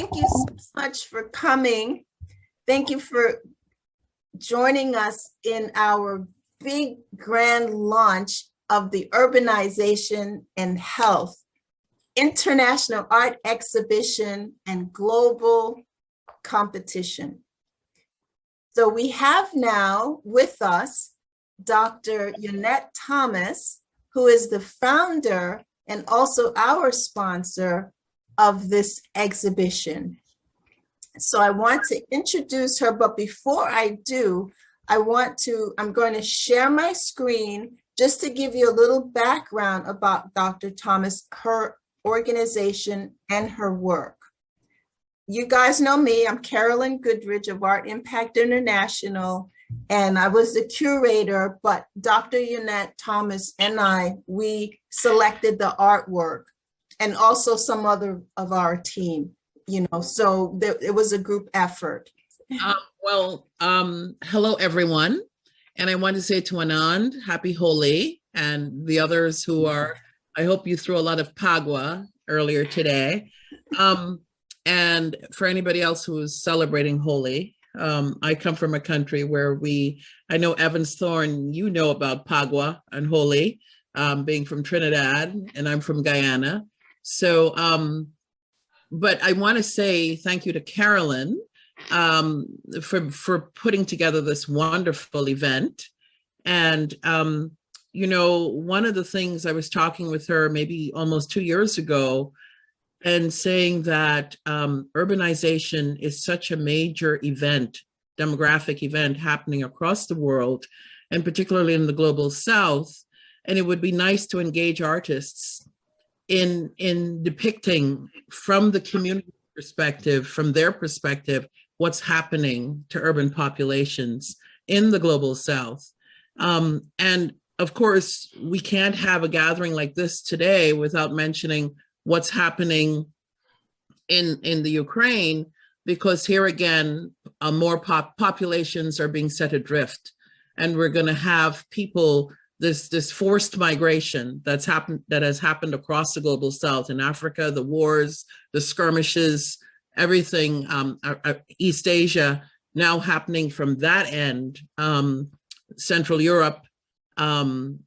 thank you so much for coming. Thank you for joining us in our big grand launch of the Urbanization and Health International Art Exhibition and Global Competition. So we have now with us Dr. Yonette Thomas, who is the founder and also our sponsor of this exhibition. So I want to introduce her, but before I do, I'm going to share my screen just to give you a little background about Dr. Thomas, her organization, and her work. You guys know me, I'm Carolyn Goodridge of Art Impact International, and I was the curator, but Dr. Yonette Thomas and we selected the artwork and also some other of our team, so it was a group effort. Hello everyone. And I want to say to Anand, happy Holi, and the others who are, I hope you threw a lot of Pagua earlier today. And for anybody else who is celebrating Holi, I come from a country where I know Evans Thorne, you know about Pagua and Holi, being from Trinidad, and I'm from Guyana. So, but I want to say thank you to Carolyn for putting together this wonderful event. And, one of the things I was talking with her maybe almost 2 years ago and saying that urbanization is such a major event, demographic event happening across the world, and particularly in the global South. And it would be nice to engage artists in depicting from the community perspective, from their perspective, what's happening to urban populations in the global South. And of course, we can't have a gathering like this today without mentioning what's happening in the Ukraine, because here again, more populations are being set adrift, and we're going to have people, this forced migration that has happened across the global South, in Africa, the wars, the skirmishes, everything, East Asia now happening from that end, Central Europe, and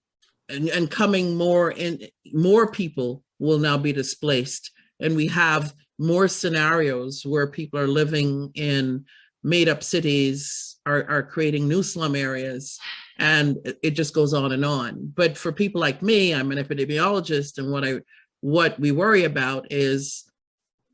coming more people will now be displaced. And we have more scenarios where people are living in made up cities, are creating new slum areas, and it just goes on and on. But for people like me, I'm an epidemiologist, and what we worry about is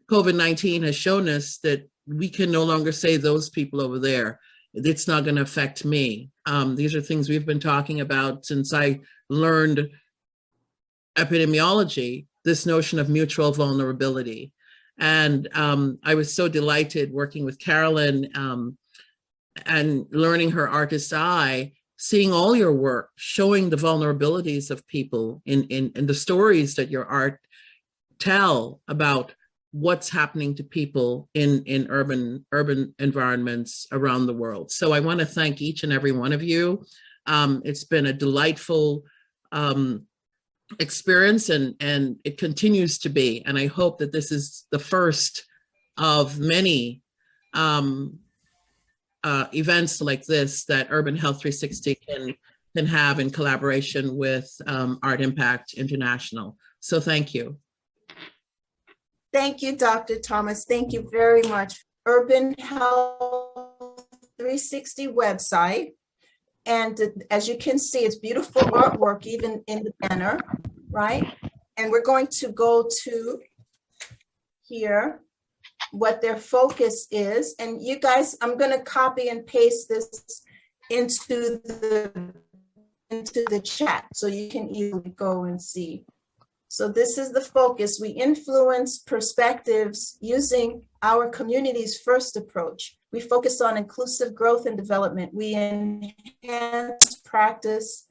COVID-19 has shown us that we can no longer say those people over there, it's not going to affect me. These are things we've been talking about since I learned epidemiology, this notion of mutual vulnerability. And I was so delighted working with Carolyn and learning her artist's eye, seeing all your work, showing the vulnerabilities of people in the stories that your art tell about what's happening to people in urban environments around the world. So I want to thank each and every one of you. It's been a delightful experience, and it continues to be. And I hope that this is the first of many events like this that Urban Health 360 can have in collaboration with Art Impact International. So thank you. Thank you, Dr. Thomas. Thank you very much. Urban Health 360 website. And as you can see, it's beautiful artwork, even in the banner, right? And we're going to go to here, what their focus is. And you guys, I'm going to copy and paste this into the chat so you can easily go and see. So this is the focus. We influence perspectives using our community's first approach. We focus on inclusive growth and development. We enhance practice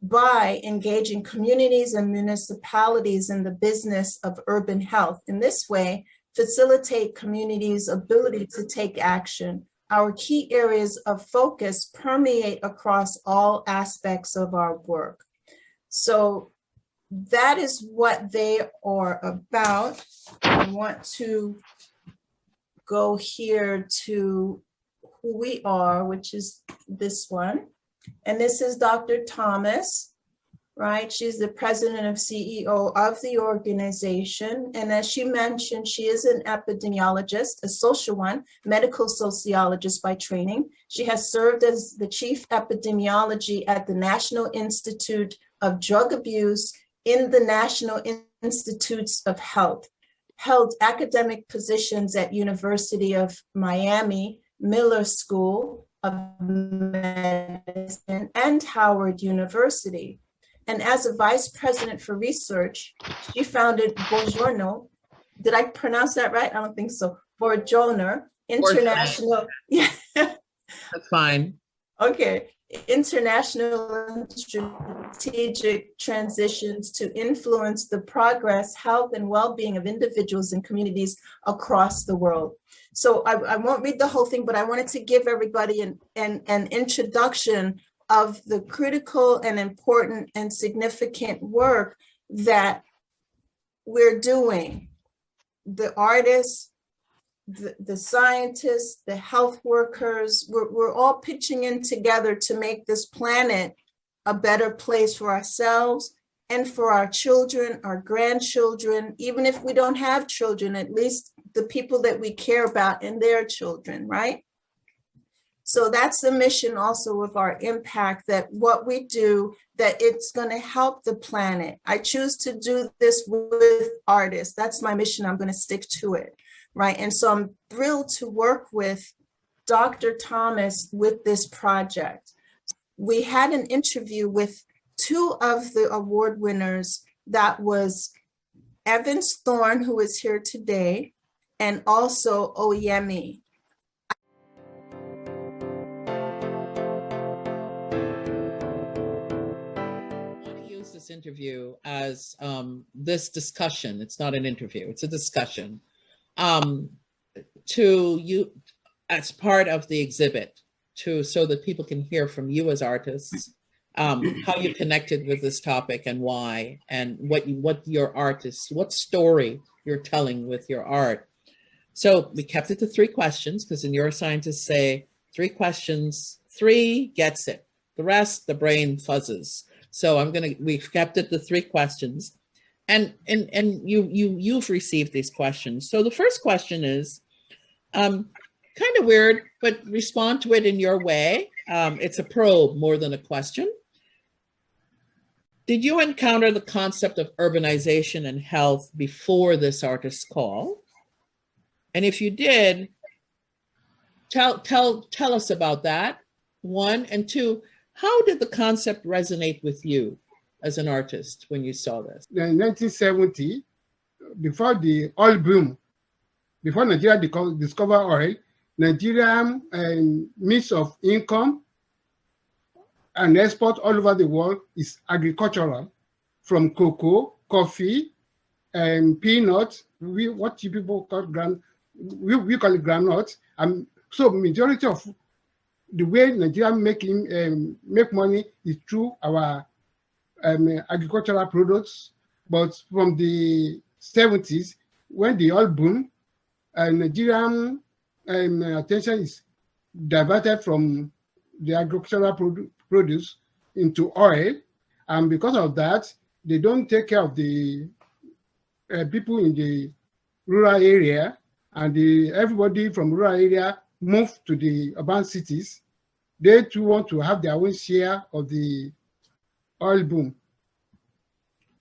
by engaging communities and municipalities in the business of urban health. In this way, facilitate communities' ability to take action. Our key areas of focus permeate across all aspects of our work. So that is what they are about. I want to go here to who we are, which is this one. And this is Dr. Thomas, right? She's the president and CEO of the organization. And as she mentioned, she is an epidemiologist, a social one, medical sociologist by training. She has served as the chief epidemiology at the National Institute of Drug Abuse in the National Institutes of Health, held academic positions at University of Miami, Miller School of Medicine, and Howard University. And as a vice president for research, she founded Buongiorno. Did I pronounce that right? I don't think so. Buongiorno International. Yeah. That's fine. Okay. International strategic transitions to influence the progress, health, and well-being of individuals and communities across the world. So I won't read the whole thing, but I wanted to give everybody an introduction of the critical and important and significant work that we're doing. The artists, the scientists, the health workers, we're all pitching in together to make this planet a better place for ourselves and for our children, our grandchildren, even if we don't have children, at least the people that we care about and their children, right? So that's the mission also of our impact, that what we do, that it's going to help the planet. I choose to do this with artists. That's my mission. I'm going to stick to it. Right. And so I'm thrilled to work with Dr. Thomas with this project. We had an interview with two of the award winners. That was Evans Thorne, who is here today, and also Oyemi. This interview as this discussion. It's not an interview, it's a discussion to you as part of the exhibit, so that people can hear from you as artists how you connected with this topic and why, and what your artists, what story you're telling with your art. So we kept it to 3 questions, because in neuroscientists say 3 questions, 3 gets it, the rest the brain fuzzes. So we've kept it to 3 questions, and you've received these questions. So the first question is kind of weird, but respond to it in your way. It's a probe more than a question. Did you encounter the concept of urbanization and health before this artist's call? And if you did, tell us about that, 1, and 2. How did the concept resonate with you as an artist when you saw this? In 1970, before the oil boom, before Nigeria discovered oil, Nigerian means of income and export all over the world is agricultural, from cocoa, coffee, and peanuts. What you people call we call it groundnuts. So majority of the way Nigeria make money is through our agricultural products. But from the 70s, when the oil boom, Nigerian attention is diverted from the agricultural produce into oil, and because of that, they don't take care of the people in the rural area, and everybody from rural area move to the urban cities. They too want to have their own share of the oil boom.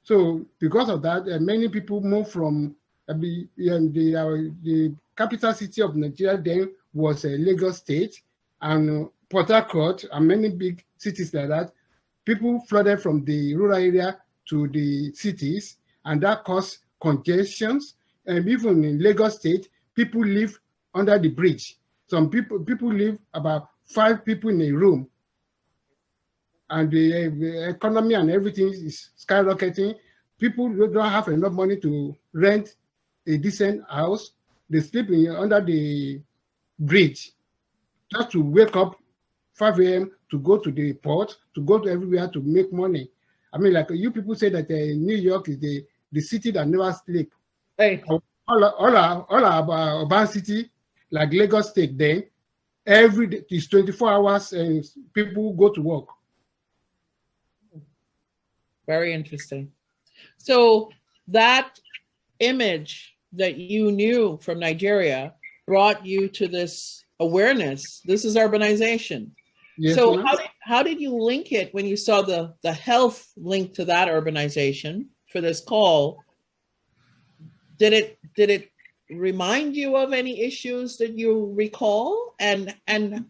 So because of that, many people move from the capital city of Nigeria then was Lagos State, and Port Harcourt, and many big cities like that. People flooded from the rural area to the cities, and that caused congestions. And even in Lagos State, people live under the bridge. Some people live about 5 people in a room, and the economy and everything is skyrocketing. People don't have enough money to rent a decent house. They sleep under the bridge just to wake up 5 a.m. to go to the port, to go to everywhere to make money. I mean, like you people say that New York is the city that never sleep. Hey. All our urban city like Lagos State, then every day is 24 hours and people go to work. Very interesting. So that image that you knew from Nigeria brought you to this awareness. This is urbanization. Yes, So ma'am. how did you link it when you saw the health link to that urbanization for this call? Did it remind you of any issues that you recall? And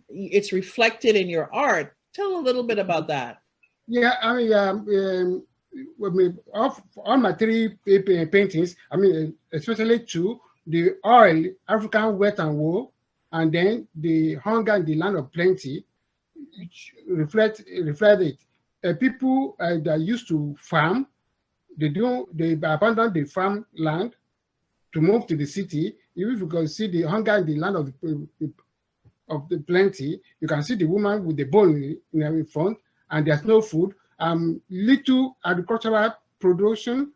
it's reflected in your art. Tell a little bit about that. Yeah, I mean, of all my three paintings, I mean, especially two, the oil, African wet and wool, and then the hunger in the land of plenty, which reflect it. People that used to farm, they abandon the farm land to move to the city. Even if you can see the hunger in the land of the plenty, you can see the woman with the bowl in front, and there's no food. Little agricultural production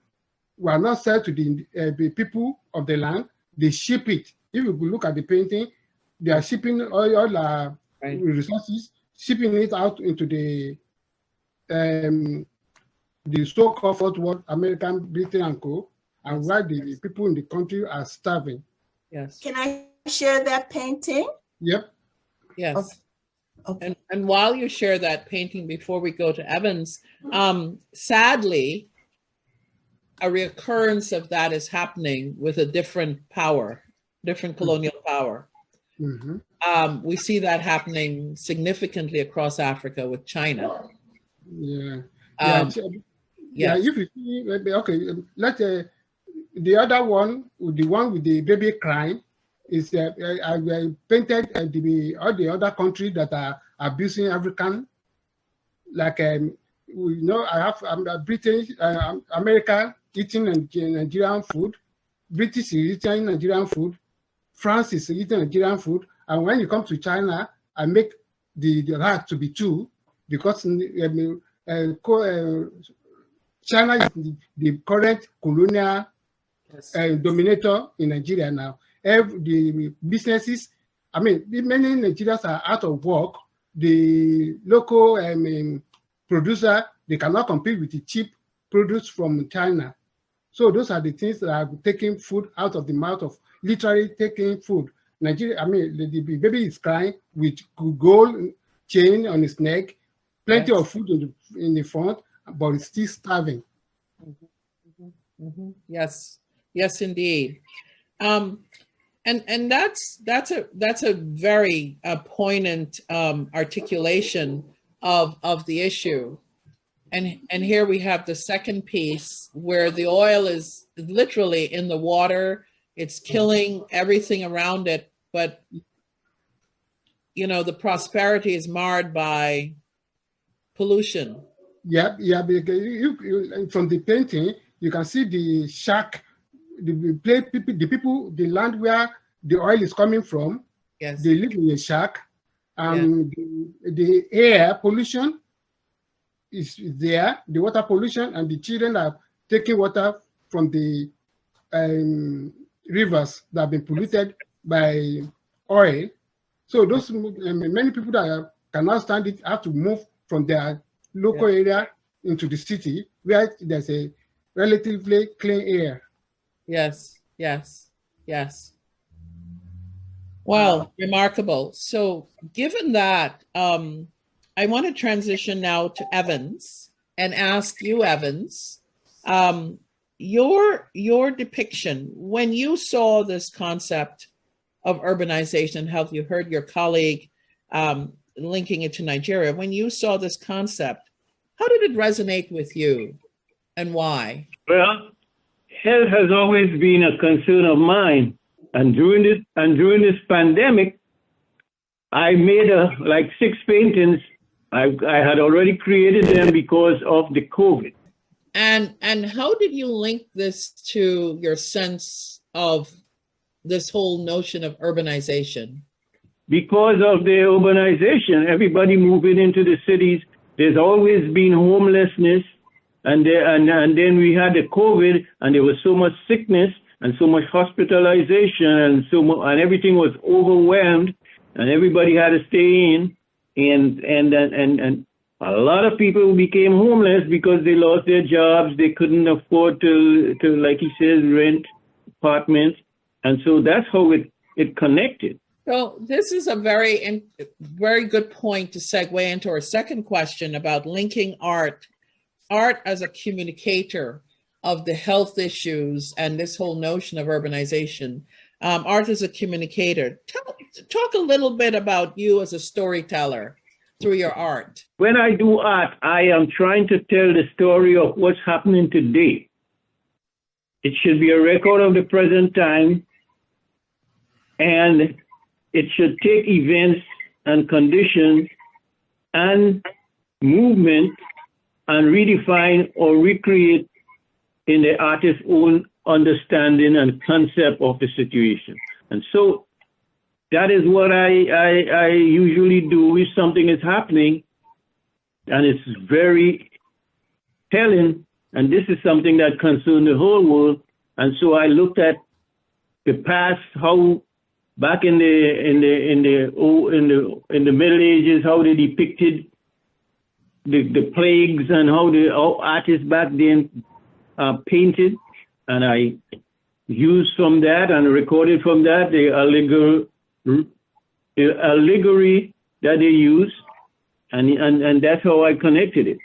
were not sold to the people of the land. They ship it. If you look at the painting, they are shipping all Right. resources, shipping it out into the so-called fourth world, American, Britain, and co. And Yes. while the people in the country are starving. Yes. Can I share that painting? Yep. Yes. Okay. And while you share that painting before we go to Evans, sadly, a reoccurrence of that is happening with a different power, different colonial power. Mm-hmm. We see that happening significantly across Africa with China. Yeah. Yes. Yeah. If you see, okay, let's the other one, the one with the baby crying, is I painted all the other countries that are abusing African. Like we know, I have British, America eating Nigerian food, British is eating Nigerian food, France is eating Nigerian food, and when you come to China, I make the rat to be two because China is the current colonial dominator in Nigeria now. The businesses, I mean, many Nigerians are out of work. The local producer, they cannot compete with the cheap produce from China. So those are the things that are taking food out of the mouth of, literally taking food. Nigeria, I mean, the baby is crying with gold chain on his neck, plenty Yes. of food in the front, but it's still starving. Mhm. Yes, yes, indeed. And that's a very poignant articulation of the issue. And here we have the second piece where the oil is literally in the water. It's killing everything around it, but you know, the prosperity is marred by pollution. Yeah, because from the painting, you can see the shack, the land where the oil is coming from. Yes. They live in a shack. The air pollution is there, the water pollution, and the children are taking water from the rivers that have been polluted by oil. So those many people that cannot stand it have to move from their local area into the city where there's a relatively clean air. Yes, yes, yes. Wow, remarkable. So given that, I want to transition now to Evans and ask you, Evans, your depiction, when you saw this concept of urbanization and how you heard your colleague linking it to Nigeria, when you saw this concept, how did it resonate with you and why? Well, health has always been a concern of mine. And during this pandemic, I made like 6 paintings. I had already created them because of the COVID. And how did you link this to your sense of this whole notion of urbanization? Because of the urbanization, everybody moving into the cities, there's always been homelessness. And then we had the COVID, and there was so much sickness. and so much hospitalization, and everything was overwhelmed, and everybody had to stay in, and a lot of people became homeless because they lost their jobs. They couldn't afford to like he says, rent apartments, and so that's how it connected. So this is a very good point to segue into our second question about linking art as a communicator of the health issues and this whole notion of urbanization. Art as a communicator. Talk a little bit about you as a storyteller through your art. When I do art, I am trying to tell the story of what's happening today. It should be a record of the present time, and it should take events and conditions and movement and redefine or recreate in the artist's own understanding and concept of the situation. And so that is what I usually do if something is happening and it's very telling, and this is something that concerns the whole world. And so I looked at the past, how back in the Middle Ages, how they depicted the plagues and how artists back then painted, and I used from that and recorded from that the allegory that they used, and that's how I connected it.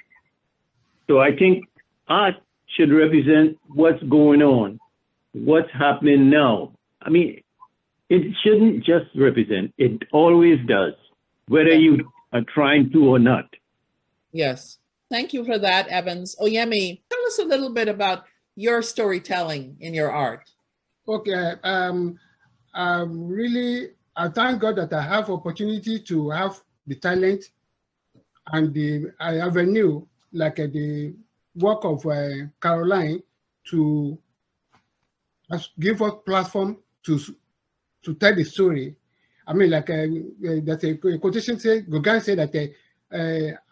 So I think art should represent what's going on, what's happening now. I mean, it shouldn't just represent, it always does, whether you are trying to or not. Yes. Thank you for that, Evans. Oyemi, tell us a little bit about your storytelling in your art. Okay, I thank God that I have opportunity to have the talent and the avenue, like the work of Caroline, to give us platform to tell the story. I mean, like that a quotation said, Gauguin said that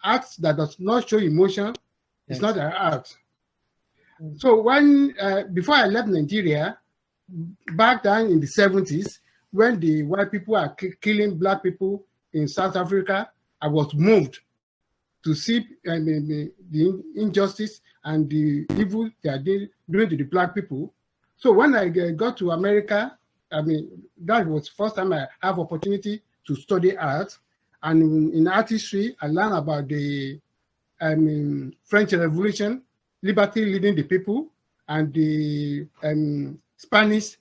art that does not show emotion is not an art. So when before I left Nigeria, back then in the 70s, when the white people are killing black people in South Africa, I was moved to see the injustice and the evil they are doing to the black people. So when I got to America, I mean, that was the first time I have opportunity to study art. And in art history, I learned about the French Revolution, liberty leading the people, and the Spanish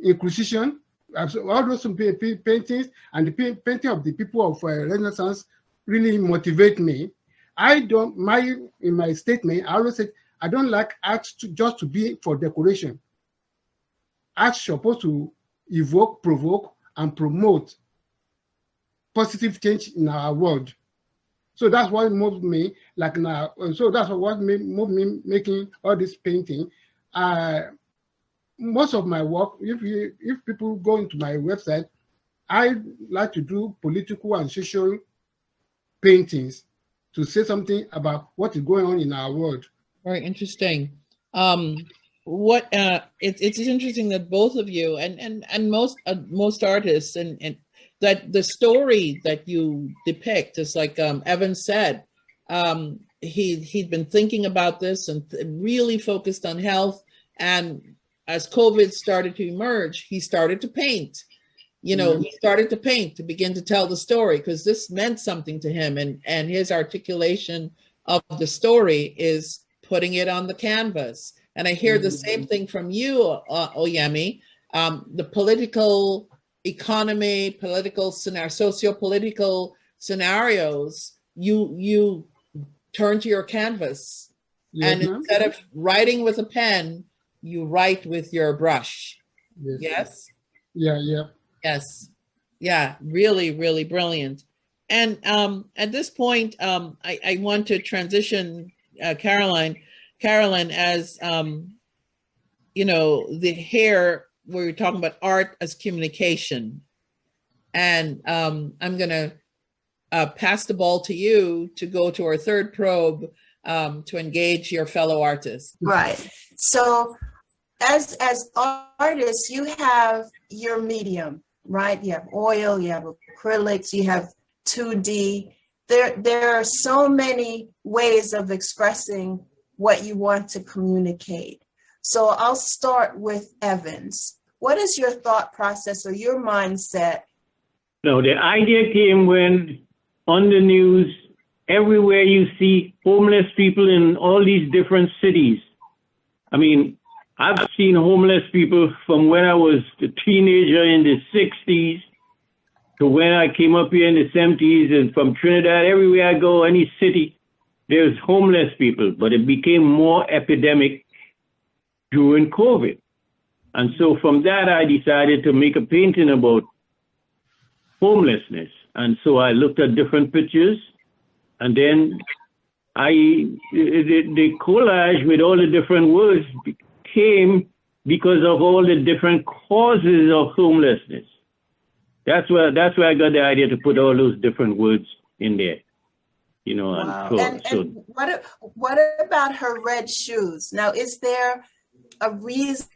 Inquisition. All those paintings and the painting of the people of Renaissance really motivate me. In my statement, I always said, I don't like art just to be for decoration. Art is supposed to evoke, provoke, and promote positive change in our world. So that's what moved me, like now. So that's what moved me making all this painting. Most of my work, if people go into my website, I like to do political and social paintings to say something about what is going on in our world. Very interesting. It's interesting that both of you and most artists and that the story that you depict is like Evan said, he'd been thinking about this and really focused on health, and as COVID started to emerge, he started to paint. He started to paint to begin to tell the story because this meant something to him, and his articulation of the story is putting it on the canvas. And I hear the same thing from you, Oyemi. The political economy, political scenario, socio-political scenarios, you turn to your canvas, and instead of writing with a pen, you write with your brush. Yes? Yeah. Yes. Yeah, really, really brilliant. And at this point, I want to transition Carolyn, as we're talking about art as communication. And I'm going to pass the ball to you to go to our third probe to engage your fellow artists. Right. So as artists, you have your medium, right? You have oil, you have acrylics, you have 2D. There are so many ways of expressing what you want to communicate. So I'll start with Evans. What is your thought process or your mindset? No, the idea came when on the news, everywhere you see homeless people in all these different cities. I mean, I've seen homeless people from when I was a teenager in the 60s to when I came up here in the 70s, and from Trinidad, everywhere I go, any city, there's homeless people, but it became more epidemic during COVID. And so from that, I decided to make a painting about homelessness. And so I looked at different pictures, and then the collage with all the different words came because of all the different causes of homelessness. That's where I got the idea to put all those different words in there, you know. Wow. And what about her red shoes? Now, is there a reason?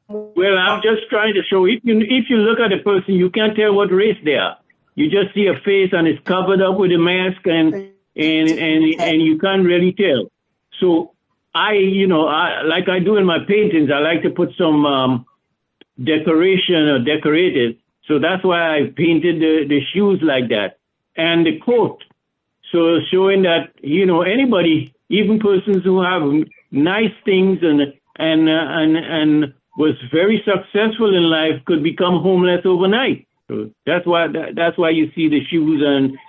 Well, I'm just trying to show, if you look at a person, you can't tell what race they are. You just see a face and it's covered up with a mask, and you can't really tell. So I like I do in my paintings, I like to put some decoration or decorated. So that's why I painted the shoes like that, and the coat. So showing that, you know, anybody, even persons who have nice things and was very successful in life, could become homeless overnight. So that's why you see the shoes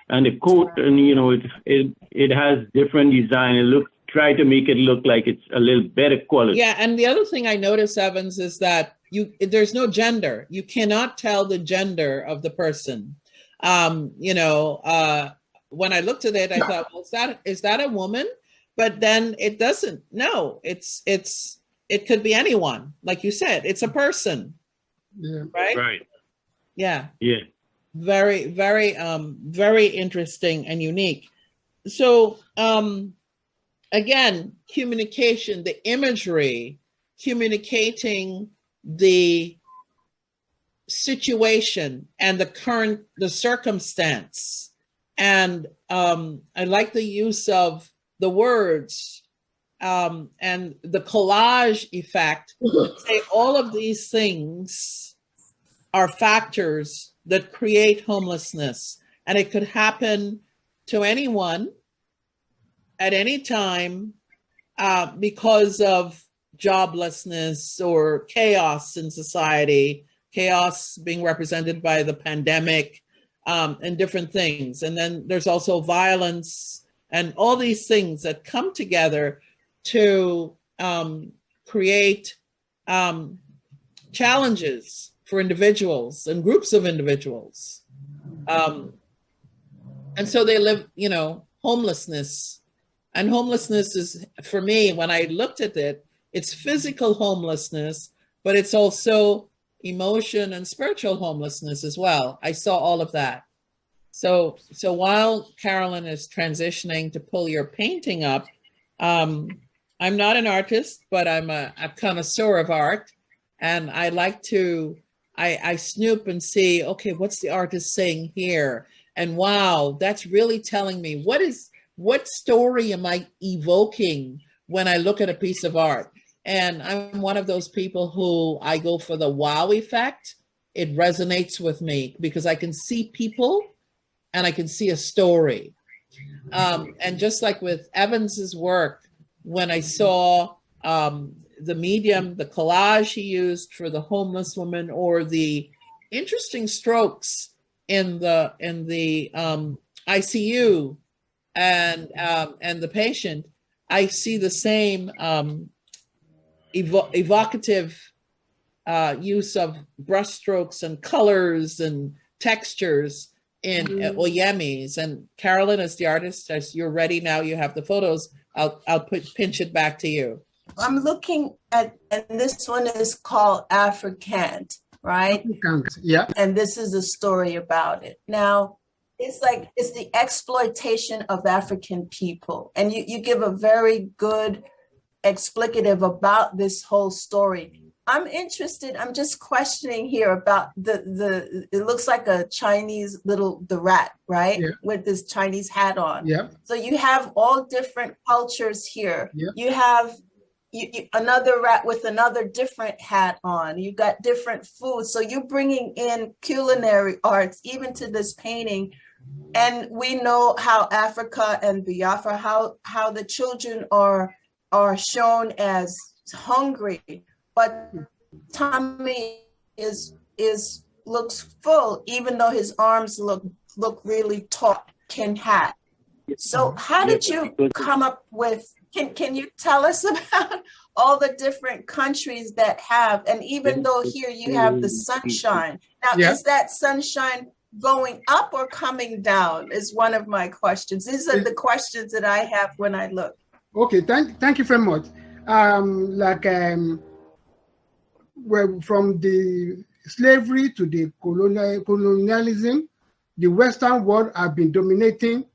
and the coat, and you know, it has different design. Try to make it look like it's a little better quality. Yeah, and the other thing I noticed, Evans, is that there's no gender. You cannot tell the gender of the person. When I looked at it, I thought, well, is that a woman? But then it doesn't. No, it could be anyone. Like you said, it's a person. Yeah. Right. Yeah. Yeah. Very, very, very interesting and unique. So, again, communication, the imagery, communicating the situation and the circumstance. And I like the use of the words and the collage effect. Say all of these things are factors that create homelessness, and it could happen to anyone at any time because of joblessness or chaos in society, chaos being represented by the pandemic and different things. And then there's also violence and all these things that come together to create challenges for individuals and groups of individuals. And so they live, you know, homelessness. And homelessness is, for me, when I looked at it, it's physical homelessness, but it's also emotion and spiritual homelessness as well. I saw all of that. So while Carolyn is transitioning to pull your painting up, I'm not an artist, but I'm a connoisseur of art. And I like to, I snoop and see, okay, what's the artist saying here? And wow, that's really telling me what story am I evoking when I look at a piece of art? And I'm one of those people who I go for the wow effect. It resonates with me because I can see people and I can see a story. And just like with Evans's work, when I saw the medium, the collage he used for the homeless woman, or the interesting strokes in the ICU and the patient, I see the same evocative use of brushstrokes and colors and textures in Oyemis. And Carolyn, as the artist, as you're ready now, you have the photos. I'll pinch it back to you. I'm looking at, and this one is called Africant, right? Yeah. And this is a story about it. Now, it's the exploitation of African people. And you give a very good explicative about this whole story. I'm interested, I'm just questioning here about it looks like a Chinese the rat, right? Yeah. With this Chinese hat on. Yeah. So you have all different cultures here. Yeah. You have another rat with another different hat on. You got different foods. So you're bringing in culinary arts, even to this painting. And we know how Africa and Biafra, how the children are shown as hungry, but Tommy looks full, even though his arms look really taut, tin hat. So how did you come up with, can you tell us about all the different countries that have, and even though here you have the sunshine, now Yeah. is that sunshine going up or coming down is one of my questions. These are the questions that I have when I look. Okay, thank you very much. Well, from the slavery to the colonialism, the Western world have been dominating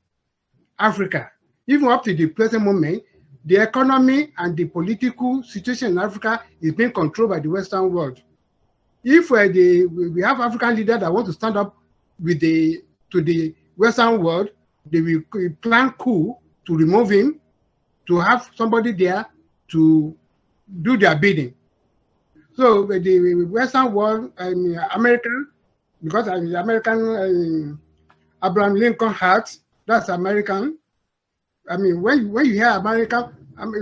Africa. Even up to the present moment, the economy and the political situation in Africa is being controlled by the Western world. If we have African leaders that want to stand up to the Western world, they will plan coup to remove him, to have somebody there to do their bidding. So the Western world, American, because American, Abraham Lincoln hat, that's American. I mean, when you hear American,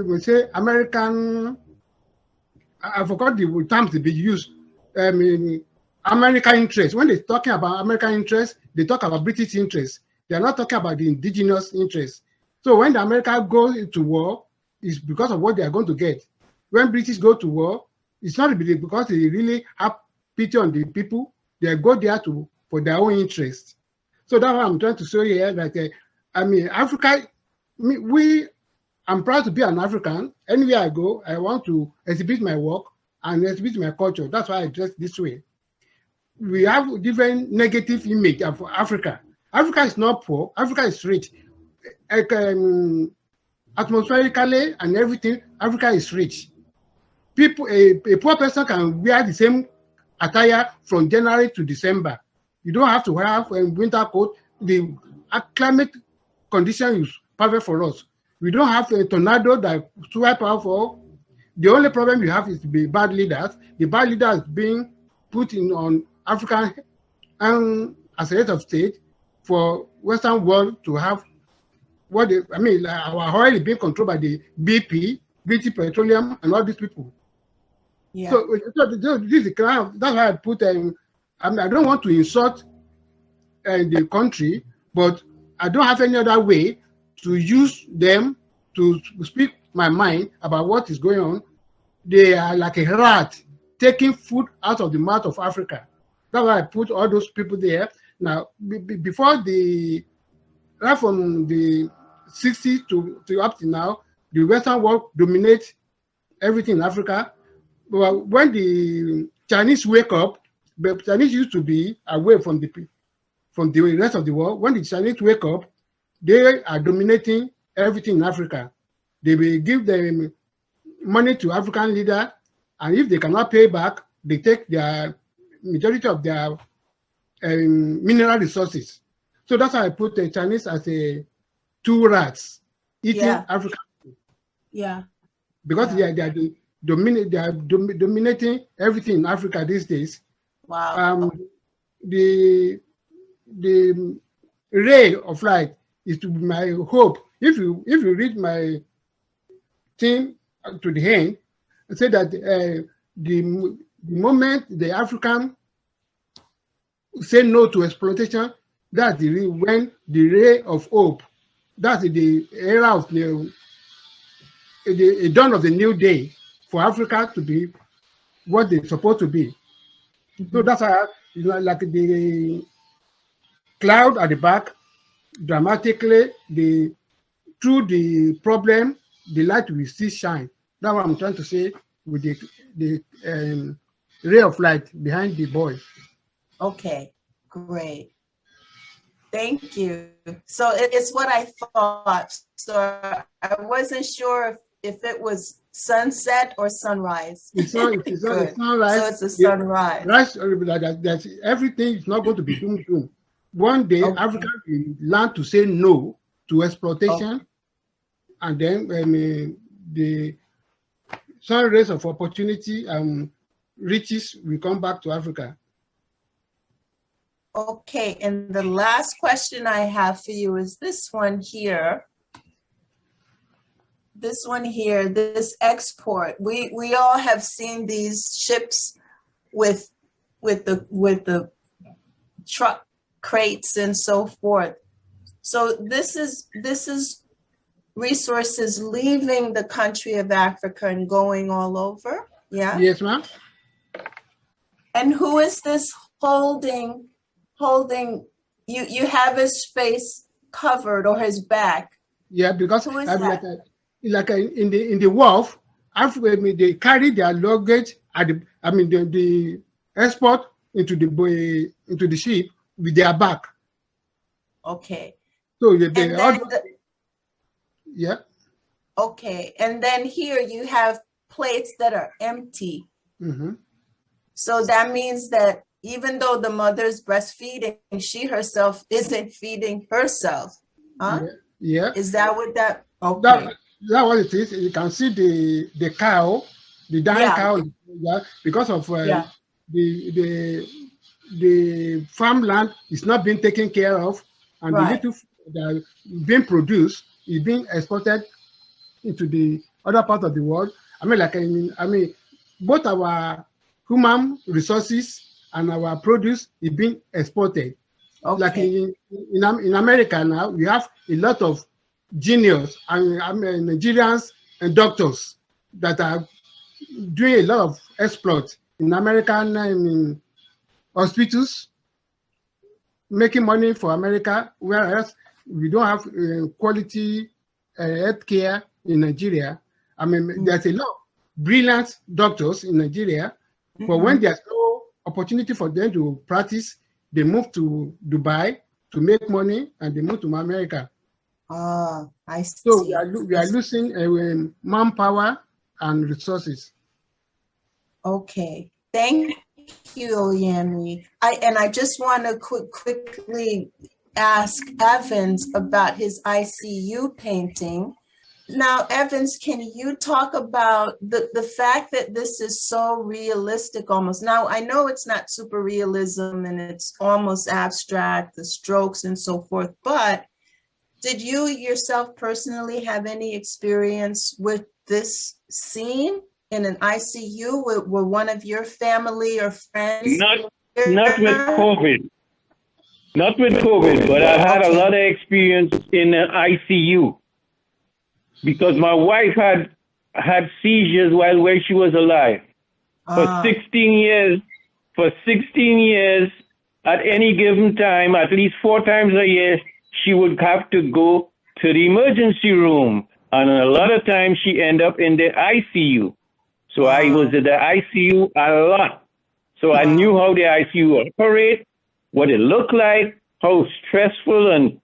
we say American, I forgot the terms to be used. American interest. When they're talking about American interest, they talk about British interest. They're not talking about the indigenous interest. So when the America goes into war, it's because of what they are going to get. When British go to war, it's not because they really have pity on the people. They go there for their own interest. So that's what I'm trying to show here. That Africa. I'm proud to be an African. Anywhere I go, I want to exhibit my work and exhibit my culture. That's why I dress this way. We have different negative image of Africa. Africa is not poor. Africa is rich. Atmospherically and everything, Africa is rich. People, a poor person can wear the same attire from January to December. You don't have to have a winter coat. The climate condition is perfect for us. We don't have a tornado that is too powerful. The only problem you have is the bad leaders. The bad leaders being put on African as a head of state for Western world to have our oil is being controlled by the BP, British Petroleum, and all these people. Yeah. So this is kind of, that's why I put. I don't want to insult the country, but I don't have any other way to use them to speak my mind about what is going on. They are like a rat taking food out of the mouth of Africa. That's why I put all those people there. Now, before right from the 60s to up to now, the Western world dominates everything in Africa. But when the Chinese wake up, the Chinese used to be away from the rest of the world. When the Chinese wake up, they are dominating everything in Africa. They will give them money to African leaders, and if they cannot pay back, they take their majority of their mineral resources. So that's why I put the Chinese as two rats eating Africa. Yeah. Because they are dominating everything in Africa these days. Wow. The ray of light is to be my hope. If you read my thing to the end, I say that the moment the African say no to exploitation, that's when the ray of hope, that's the era of the dawn of the new day for Africa to be what they're supposed to be. Mm-hmm. So that's how, like the cloud at the back, dramatically, through the problem, the light will still shine. That's what I'm trying to say with the ray of light behind the boy. Okay, great. Thank you. So it's what I thought. So I wasn't sure if it was sunset or sunrise. It's not, Good. it's not right. So it's a sunrise. That's everything is not going to be doom. One day, Okay. Africa will learn to say no to exploitation, and then the sun rays of opportunity and riches will come back to Africa. Okay, and the last question I have for you is this one here. This one here, this export. We all have seen these ships with the truck crates and so forth. So this is resources leaving the country of Africa and going all over. Yeah. Yes, ma'am. And who is this holding? You have his face covered or his back. Yeah, because Who is like in the wharf, Africa, they carry their luggage at the export into the ship with their back. Okay. So yeah. Okay, and then here you have plates that are empty. Mm-hmm. So that means that even though the mother's breastfeeding, she herself isn't feeding herself. Huh? Yeah. Is that what that? Okay. That's what it is. You can see the cow, the dying Yeah. cow, yeah, because of Yeah. the farmland is not being taken care of, and Right. the little that is being produced is being exported into the other part of the world. I mean, both our human resources and our produce is being exported. Okay. Like in America now, we have a lot of genius and Nigerians and doctors that are doing a lot of exploits in American hospitals, making money for America, whereas we don't have quality health care in Nigeria. I mean, there's a lot of brilliant doctors in Nigeria, but when there's no opportunity for them to practice, they move to Dubai to make money, and they move to America. I see. So we are losing manpower and resources. Okay, thank you, Oyemi. I just want to quickly ask Evans about his ICU painting. Now, Evans, can you talk about the fact that this is so realistic almost? Now, I know it's not super realism and it's almost abstract, the strokes and so forth, but did you yourself personally have any experience with this scene in an ICU? Were one of your family or friends? Not with COVID. Not with COVID, but I had a lot of experience in the ICU because my wife had seizures while she was alive. For 16 years, at any given time, at least 4 times a year, she would have to go to the emergency room. And a lot of times she ended up in the ICU. So I was in the ICU a lot. So I knew how the ICU operate, what it looked like, how stressful and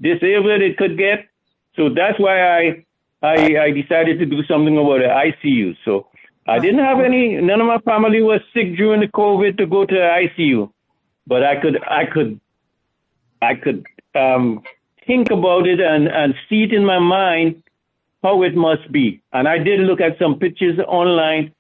disabled it could get. So that's why I decided to do something about the ICU. So I didn't have none of my family was sick during the COVID to go to the ICU, but I could think about it and see it in my mind how it must be. And I did look at some pictures online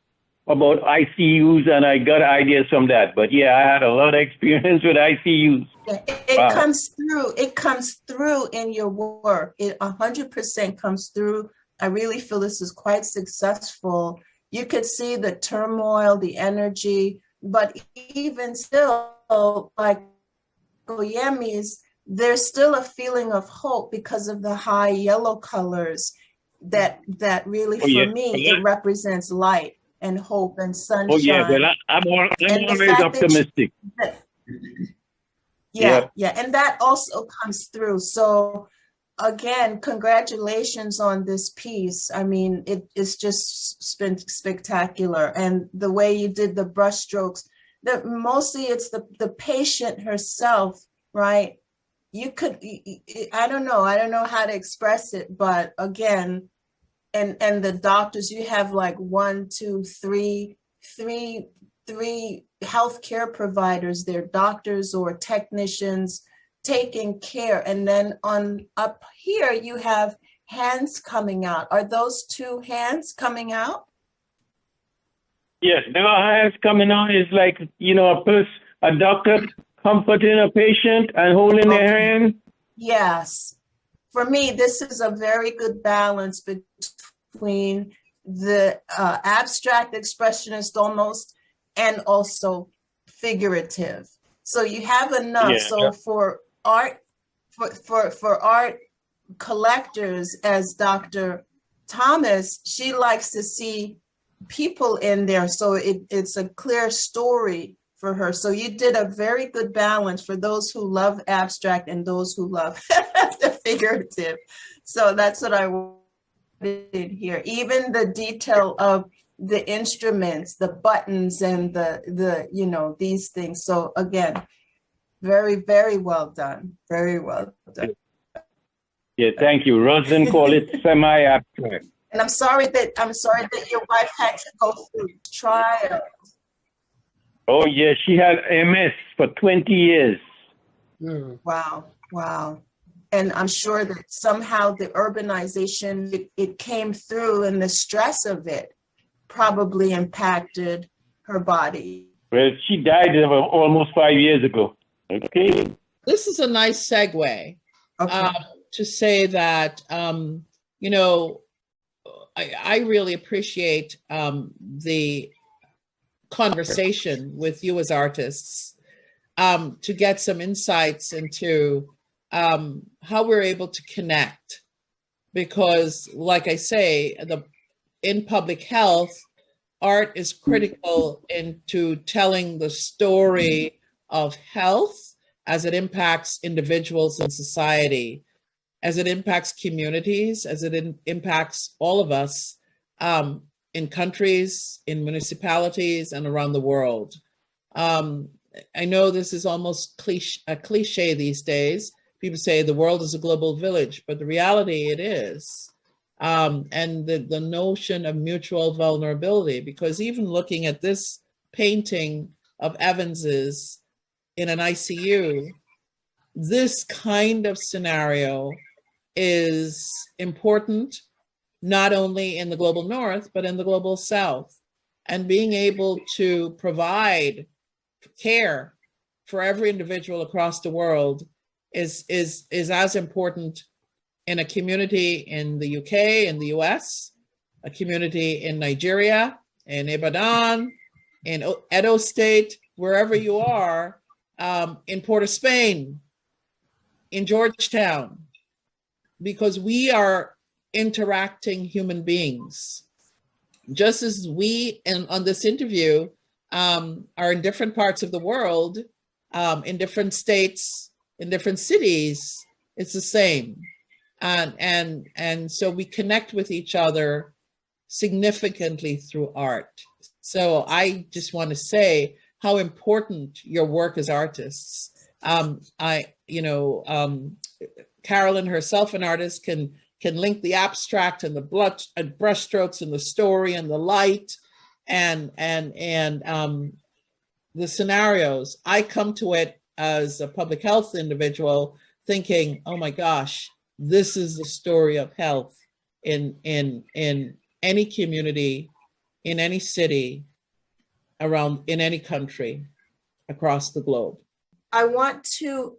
about ICUs, and I got ideas from that. But yeah, I had a lot of experience with ICUs. It comes through. It comes through in your work. It 100% comes through. I really feel this is quite successful. You could see the turmoil, the energy, but even still, like Oyemi's, there's still a feeling of hope because of the high yellow colors that really, for me, it represents light and hope and sunshine. Oh yeah, but I'm always optimistic. Yeah, and that also comes through. So again, congratulations on this piece. I mean, it's just been spectacular. And the way you did the brush strokes, mostly it's the patient herself, right? You could, I don't know how to express it, but again, and the doctors, you have like three healthcare providers, they're doctors or technicians taking care. And then on up here, you have hands coming out. Are those two hands coming out? Yes, the hands coming on is like, a doctor comforting a patient and holding their hand. Yes. For me, this is a very good balance between the abstract expressionist almost and also figurative. So you have enough. Yeah. So for art, for art collectors, as Dr. Thomas, she likes to see people in there. So it's a clear story for her. So you did a very good balance for those who love abstract and those who love the figurative. So that's what I did here. Even the detail of the instruments, the buttons and the these things. So again, very, very well done. Very well done. Yeah, thank you. Rosalind call it semi-abstract. And I'm sorry that your wife had to go through trial. Oh, yeah, she had MS for 20 years. Yeah. Wow. And I'm sure that somehow the urbanization, it came through, and the stress of it probably impacted her body. Well, she died almost 5 years ago. Okay. This is a nice segue Okay. to say that, I really appreciate the conversation with you as artists to get some insights into how we're able to connect. Because, like I say, in public health, art is critical into telling the story of health as it impacts individuals in society, as it impacts communities, as it impacts all of us in countries, in municipalities, and around the world. I know this is almost a cliche these days. People say the world is a global village, but the reality it is. And the notion of mutual vulnerability, because even looking at this painting of Evans's in an ICU, this kind of scenario is important, not only in the global north, but in the global south. And being able to provide care for every individual across the world is as important in a community in the UK, in the US, a community in Nigeria, in Ibadan, in Edo State, wherever you are, in Port of Spain, in Georgetown, because we are interacting human beings. Just as we, on this interview, are in different parts of the world, in different states, in different cities, it's the same. And so we connect with each other significantly through art. So I just want to say how important your work as artists. Carolyn herself, an artist, can link the abstract and the brush strokes and the story and the light and the scenarios. I come to it as a public health individual thinking, oh my gosh, this is the story of health in any community, in any city, in any country across the globe. I want to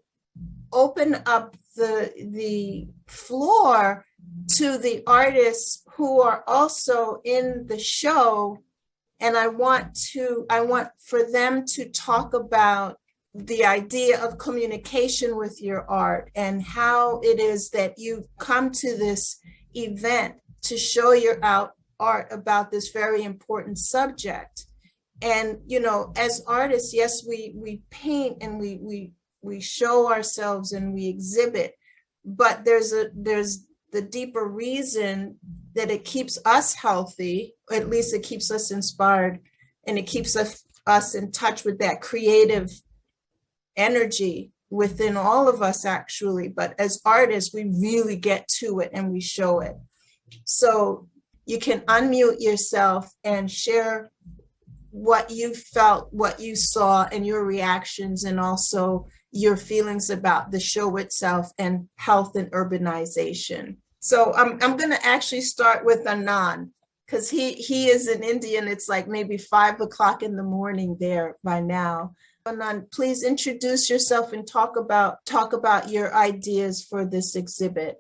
open up the floor to the artists who are also in the show, and I want for them to talk about the idea of communication with your art and how it is that you come to this event to show your art about this very important subject. And as artists, yes, we paint and we show ourselves and we exhibit, but there's the deeper reason that it keeps us healthy, or at least it keeps us inspired, and it keeps us in touch with that creative energy within all of us, actually. But as artists, we really get to it and we show it. So you can unmute yourself and share what you felt, what you saw, and your reactions, and also your feelings about the show itself and health and urbanization. So I'm going to actually start with Anand, because he is in India and it's like maybe 5 o'clock in the morning there by now. Anand, please introduce yourself and talk about your ideas for this exhibit.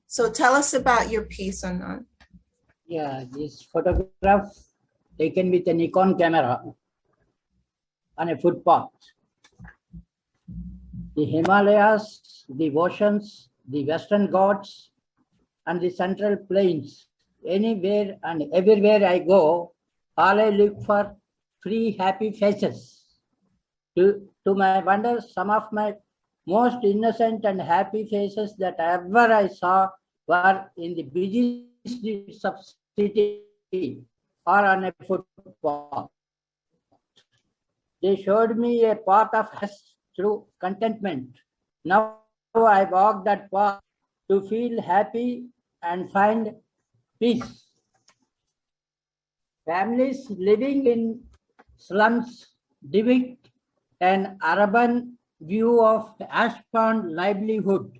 So tell us about your piece, Anand. Yeah, this photograph taken with a Nikon camera on a footpath. The Himalayas, the oceans, the Western Ghats, and the Central Plains. Anywhere and everywhere I go, all I look for free, happy faces. To my wonder, some of my most innocent and happy faces that ever I saw were in the busy streets of city or on a footpath. They showed me a path of happiness through contentment. Now I walk that path to feel happy and find peace. Families living in slums depict an urban view of ash-pond livelihood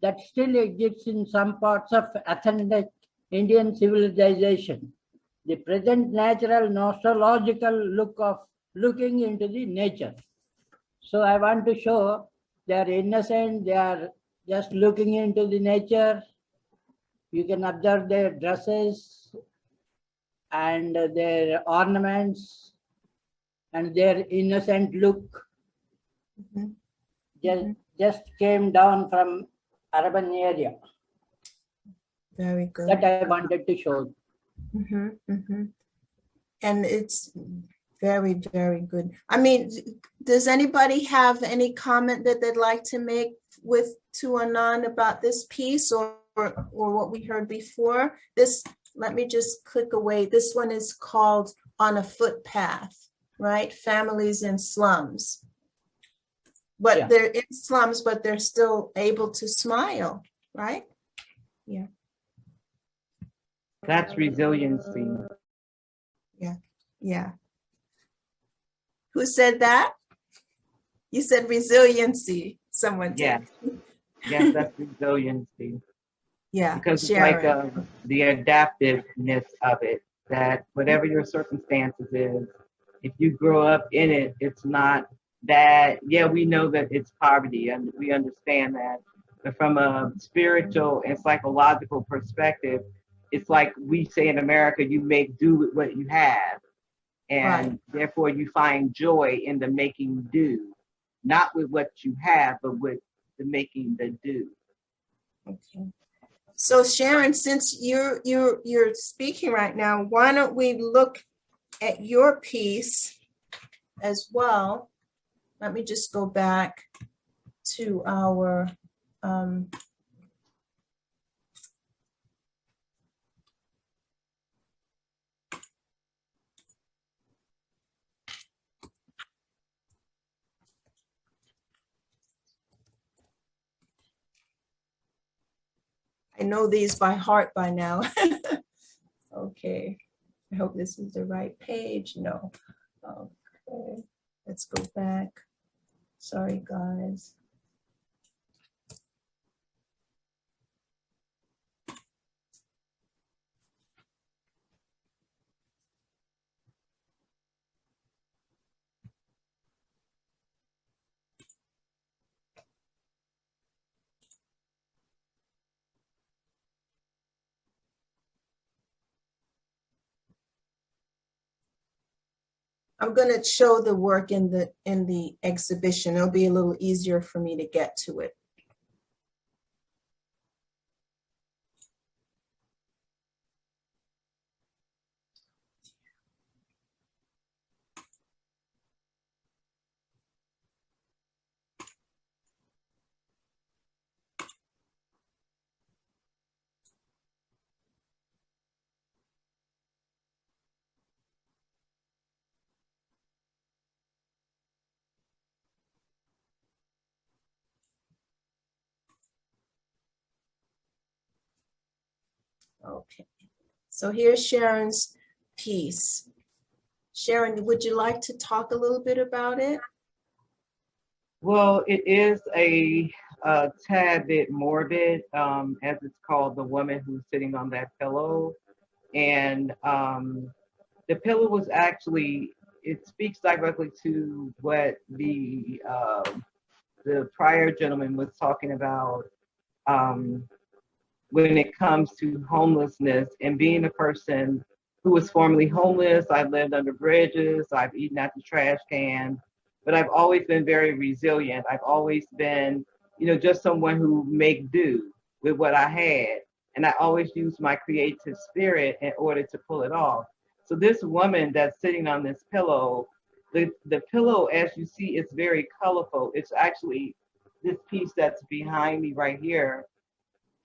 that still exists in some parts of authentic Indian civilization. The present natural nostalgical look of looking into the nature. So I want to show they are innocent, they are just looking into the nature. You can observe their dresses and their ornaments and their innocent look. Just came down from urban area. Very good. That I wanted to show. And it's very, very good. I mean, does anybody have any comment that they'd like to make to Anand about this piece or what we heard before? Let me just click away. This one is called On a Footpath, right? Families in slums. But Yeah. they're in slums, but they're still able to smile, right? Yeah. That's resiliency. Yeah. Who said that? You said resiliency. Someone did. Yes. Yes, that's resiliency. Yeah. Because it's Sharon. like the adaptiveness of it, that whatever your circumstances is, if you grow up in it, it's not that, yeah, we know that it's poverty and we understand that. But from a spiritual and psychological perspective, it's like we say in America, you make do with what you have. And Right. therefore you find joy in the making do, not with what you have, but with the making the do. Okay. So Sharon, since you're speaking right now, why don't we look at your piece as well? Let me just go back to our I know these by heart by now. Okay, I hope this is the right page. No. Okay, let's go back. Sorry, guys. I'm going to show the work in the exhibition. It'll be a little easier for me to get to it. Okay, So here's Sharon's piece. Sharon, would you like to talk a little bit about it? Well, it is a tad bit morbid, as it's called, the woman who's sitting on that pillow. And the pillow was actually, it speaks directly to what the prior gentleman was talking about when it comes to homelessness and being a person who was formerly homeless. I've lived under bridges, I've eaten at the trash can, but I've always been very resilient. I've always been, you know, just someone who make do with what I had. And I always use my creative spirit in order to pull it off. So this woman that's sitting on this pillow, the pillow, as you see, is very colorful. It's actually this piece that's behind me right here.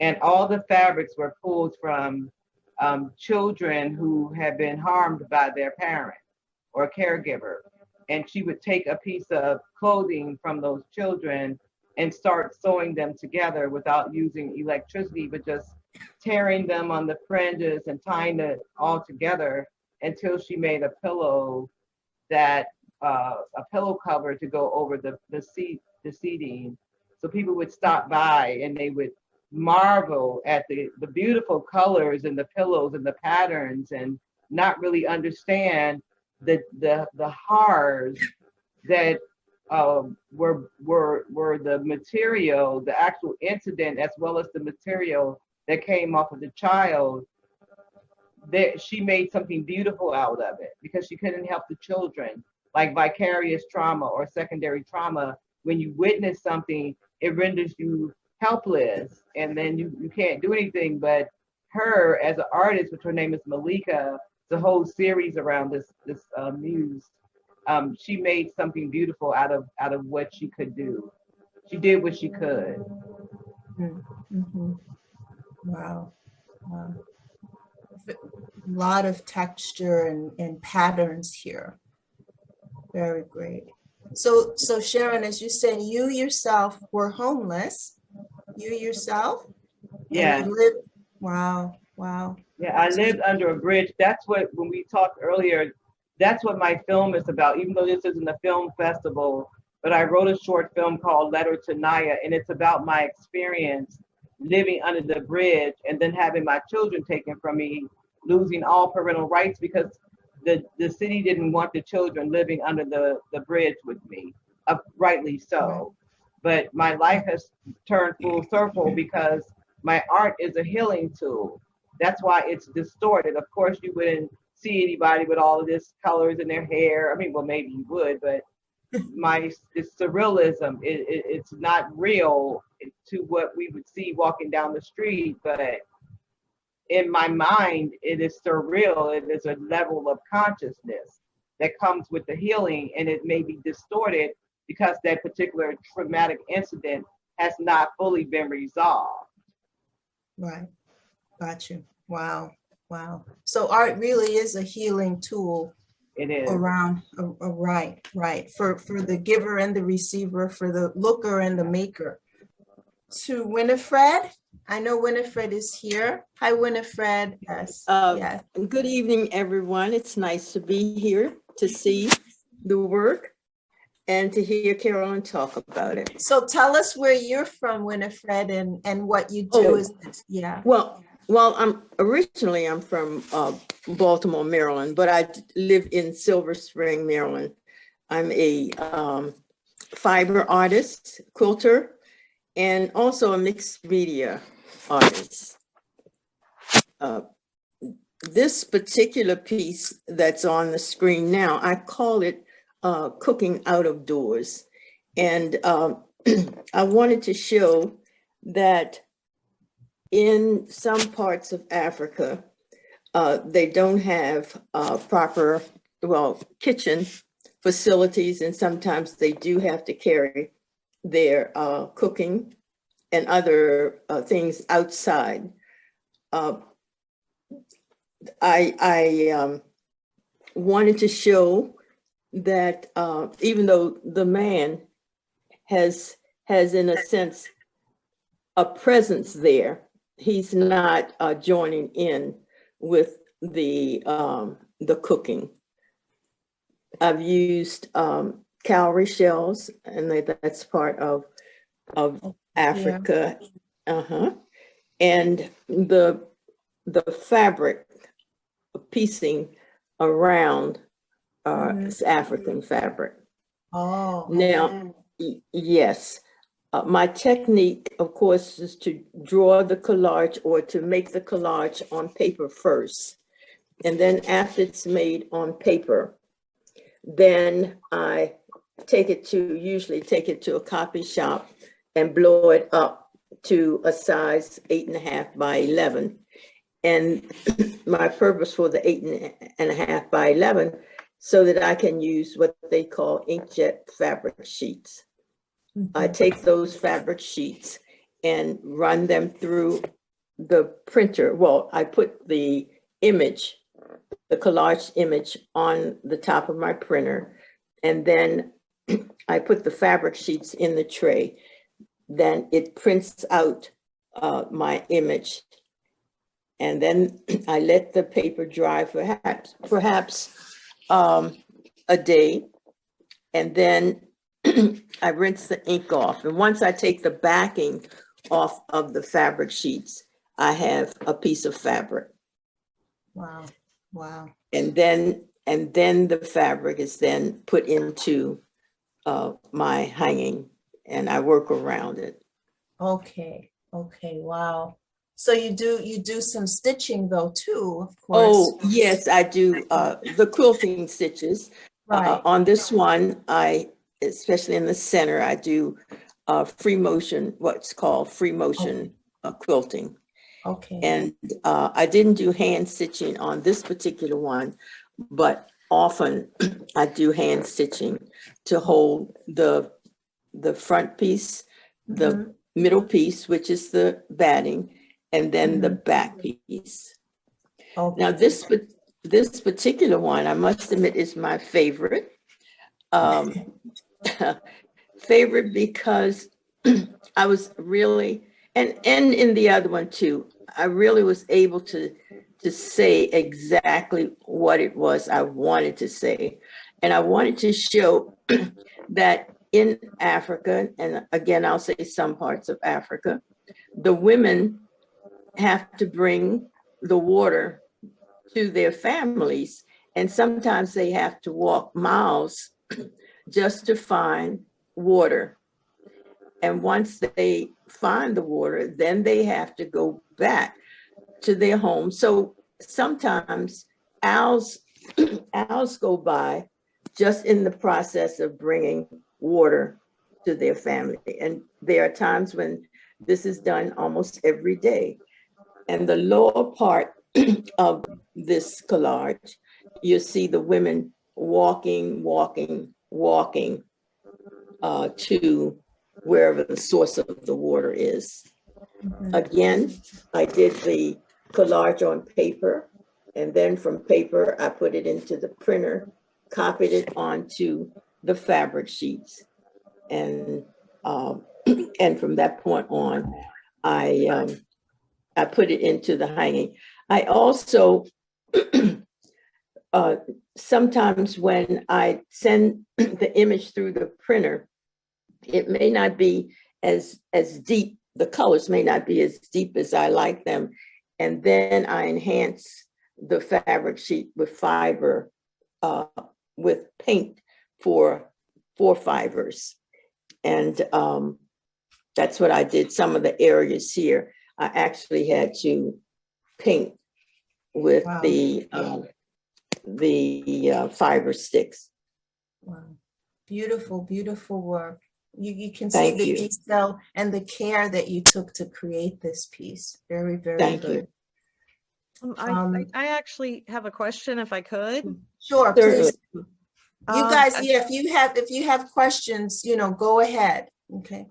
And all the fabrics were pulled from children who had been harmed by their parent or caregiver. And she would take a piece of clothing from those children and start sewing them together without using electricity, but just tearing them on the fringes and tying it all together until she made a pillow that a pillow cover to go over the seating. So people would stop by and they would marvel at the beautiful colors and the pillows and the patterns, and not really understand the horrors that were the material, the actual incident, as well as the material that came off of the child. That she made something beautiful out of it because she couldn't help the children. Like vicarious trauma or secondary trauma, when you witness something, it renders you helpless, and then you can't do anything. But her as an artist, which her name is Malika, the whole series around this muse, she made something beautiful out of what she could do. She did what she could. Mm-hmm. Wow. Wow. A lot of texture and patterns here. Very great. So Sharon, as you said, you yourself were homeless. You yourself? Yeah. Wow. Wow. Yeah, I lived under a bridge. That's what, when we talked earlier, that's what my film is about, even though this isn't a film festival, but I wrote a short film called Letter to Naya, and it's about my experience living under the bridge and then having my children taken from me, losing all parental rights because the city didn't want the children living under the bridge with me, rightly so. But my life has turned full circle because my art is a healing tool. That's why it's distorted. Of course, you wouldn't see anybody with all of this colors in their hair. I mean, well, maybe you would, but it's surrealism. It's not real to what we would see walking down the street, but in my mind, it is surreal. It is a level of consciousness that comes with the healing, and it may be distorted because that particular traumatic incident has not fully been resolved. Right. Got you. Wow. Wow. So art really is a healing tool. It is. Around, right. For the giver and the receiver, for the looker and the maker. To Winifred. I know Winifred is here. Hi, Winifred. Yes. Yes. Good evening, everyone. It's nice to be here to see the work and to hear Carolyn talk about it. So tell us where you're from, Winifred, and what you do. Yeah. Well, I'm from Baltimore, Maryland, but I live in Silver Spring, Maryland. I'm a fiber artist, quilter, and also a mixed media artist. This particular piece that's on the screen now, I call it Cooking Out of Doors. And I wanted to show that in some parts of Africa, they don't have proper, kitchen facilities, and sometimes they do have to carry their cooking and other things outside. I wanted to show that even though the man has in a sense a presence there, he's not joining in with the cooking. I've used cowrie shells, and that's part of Africa. And the fabric piecing around is African fabric. Oh. Now, yes, my technique, of course, is to draw the collage or to make the collage on paper first. And then after it's made on paper, then I usually take it to a copy shop and blow it up to a size 8.5 by 11. And my purpose for the 8.5 by 11, so that I can use what they call inkjet fabric sheets. I take those fabric sheets and run them through the printer. Well, I put the image, the collage image, on the top of my printer, and then I put the fabric sheets in the tray. Then it prints out my image, and then I let the paper dry for perhaps a day, and then I rinse the ink off. And once I take the backing off of the fabric sheets, I have a piece of fabric. Wow. Wow. And then the fabric is then put into my hanging, and I work around it. Okay. Okay. Wow. So you do some stitching though too, of course. Oh, yes, I do the quilting stitches. Right. On this one, especially in the center, I do free motion, what's called free motion quilting. Okay. And I didn't do hand stitching on this particular one, but often I do hand stitching to hold the front piece, the middle piece, which is the batting, and then the back piece. Okay. Now this particular one, I must admit, is my favorite. Favorite because I was really, and in the other one too, I really was able to say exactly what it was I wanted to say. And I wanted to show that in Africa, and again, I'll say some parts of Africa, the women have to bring the water to their families. And sometimes they have to walk miles just to find water. And once they find the water, then they have to go back to their home. So sometimes hours go by just in the process of bringing water to their family. And there are times when this is done almost every day. And the lower part of this collage, you see the women walking to wherever the source of the water is. Again, I did the collage on paper, and then from paper, I put it into the printer, copied it onto the fabric sheets. And from that point on, I put it into the hanging. I also, sometimes when I send the image through the printer, it may not be as deep, the colors may not be as deep as I like them. And then I enhance the fabric sheet with fiber, with paint for fibers. And that's what I did. Some of the areas here, I actually had to paint with the fiber sticks. Wow. Beautiful, beautiful work. You can see the detail and the care that you took to create this piece. Very, very good. I actually have a question, if I could. Sure, please. You guys, yeah, if you have questions, go ahead. Okay.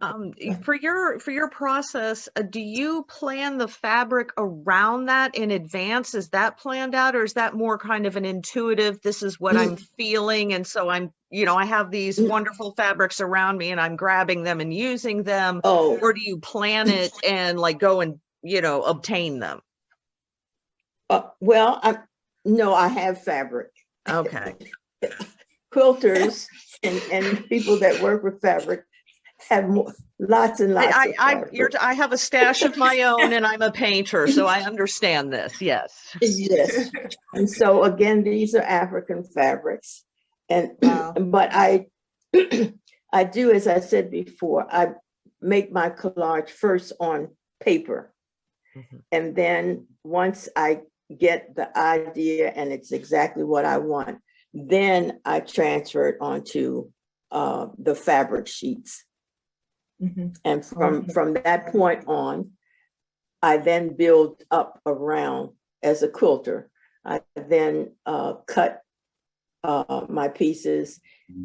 For your process, do you plan the fabric around that in advance? Is that planned out, or is that more kind of an intuitive, this is what I'm feeling, and so I'm, I have these wonderful fabrics around me and I'm grabbing them and using them? Or do you plan it and like go and, obtain them? Well, no, I have fabric. Okay. Quilters and people that work with fabric have lots and lots of fabric. I have a stash of my own and I'm a painter, so I understand this. Yes. Yes. And so again, these are African fabrics. And Wow. but I do, as I said before, I make my collage first on paper. Mhm. And then once I get the idea and it's exactly what I want, then I transfer it onto the fabric sheets. Mhm. And Okay. from that point on, I then build up around as a quilter. I then cut my pieces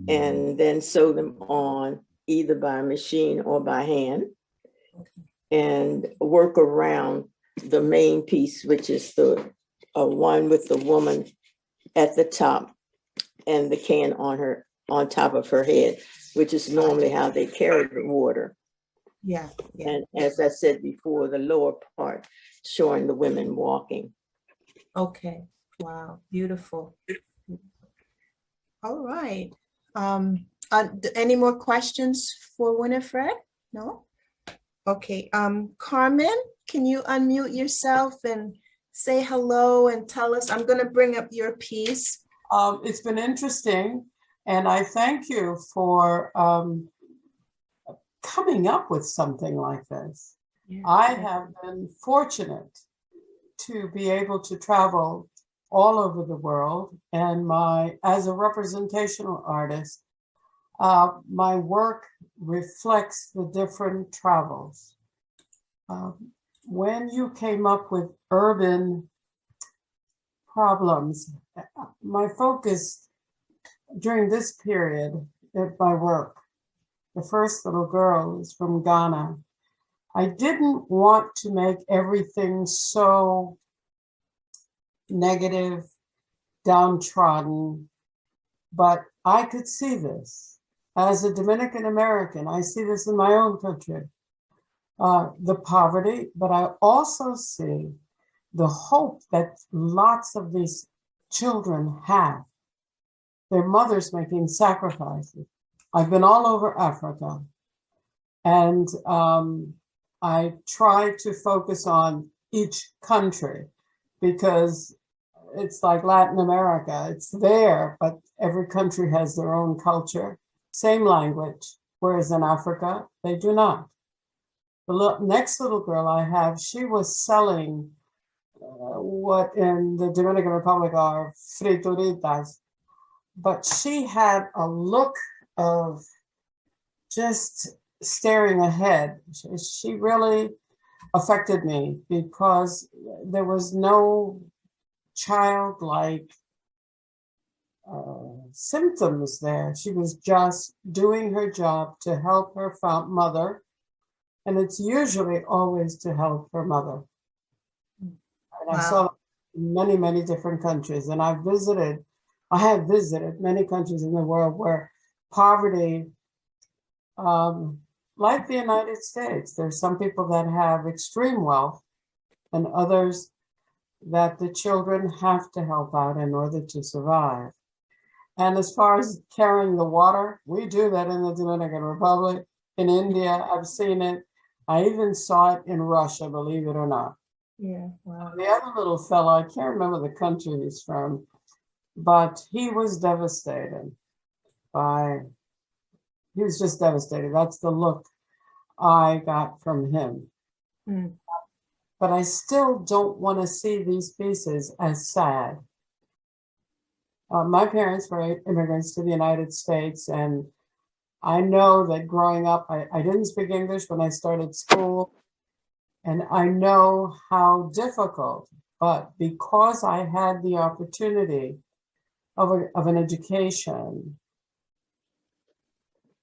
and then sew them on either by machine or by hand, and work around the main piece, which is the one with the woman at the top and the can on top of her head, which is normally how they carry the water. Yeah. Yeah. And as I said before, the lower part showing the women walking. Okay. Wow. Beautiful. All right. Any more questions for Winifred? No? Okay. Carmen, can you unmute yourself and say hello and tell us? I'm going to bring up your piece. It's been interesting, and I thank you for coming up with something like this. I have been fortunate to be able to travel all over the world, and as a representational artist, my work reflects the different travels. When you came up with urban problems, my focus during this period of my work, the first little girl is from Ghana. I didn't want to make everything so negative, downtrodden, but I could see this. As a Dominican American, I see this in my own country, the poverty, but I also see the hope that lots of these children have. Their mothers making sacrifices. I've been all over Africa, and I try to focus on each country because it's like Latin America. It's there, but every country has their own culture, same language, whereas in Africa, they do not. The next little girl I have, she was selling what in the Dominican Republic are frituritas, but she had a look of just staring ahead. She really affected me because there was no childlike symptoms there. She was just doing her job to help her mother, and it's usually always to help her mother. And I saw in many, many different countries, and I have visited many countries in the world where poverty, like the United States, there's some people that have extreme wealth and others that the children have to help out in order to survive. And as far as carrying the water, we do that in the Dominican Republic, in India, I've seen it. I even saw it in Russia, believe it or not. Yeah. Wow. The other little fellow, I can't remember the country he's from, but he was devastated he was just devastated. That's the look I got from him. Mm. But I still don't want to see these pieces as sad. My parents were immigrants to the United States, and I know that growing up, I didn't speak English when I started school, and I know how difficult, but because I had the opportunity of an education,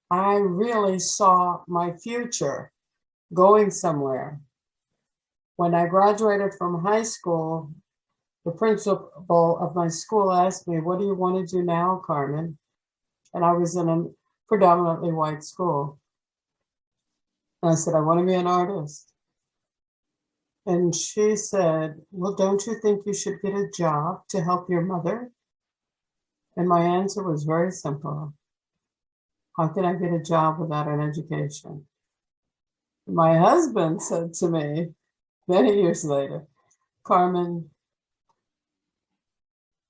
I really saw my future going somewhere. When I graduated from high school, the principal of my school asked me, "What do you want to do now, Carmen?" And I was in a predominantly white school. And I said, "I want to be an artist." And she said, well, don't you think you should get a job to help your mother? And my answer was very simple. How can I get a job without an education? My husband said to me many years later, Carmen,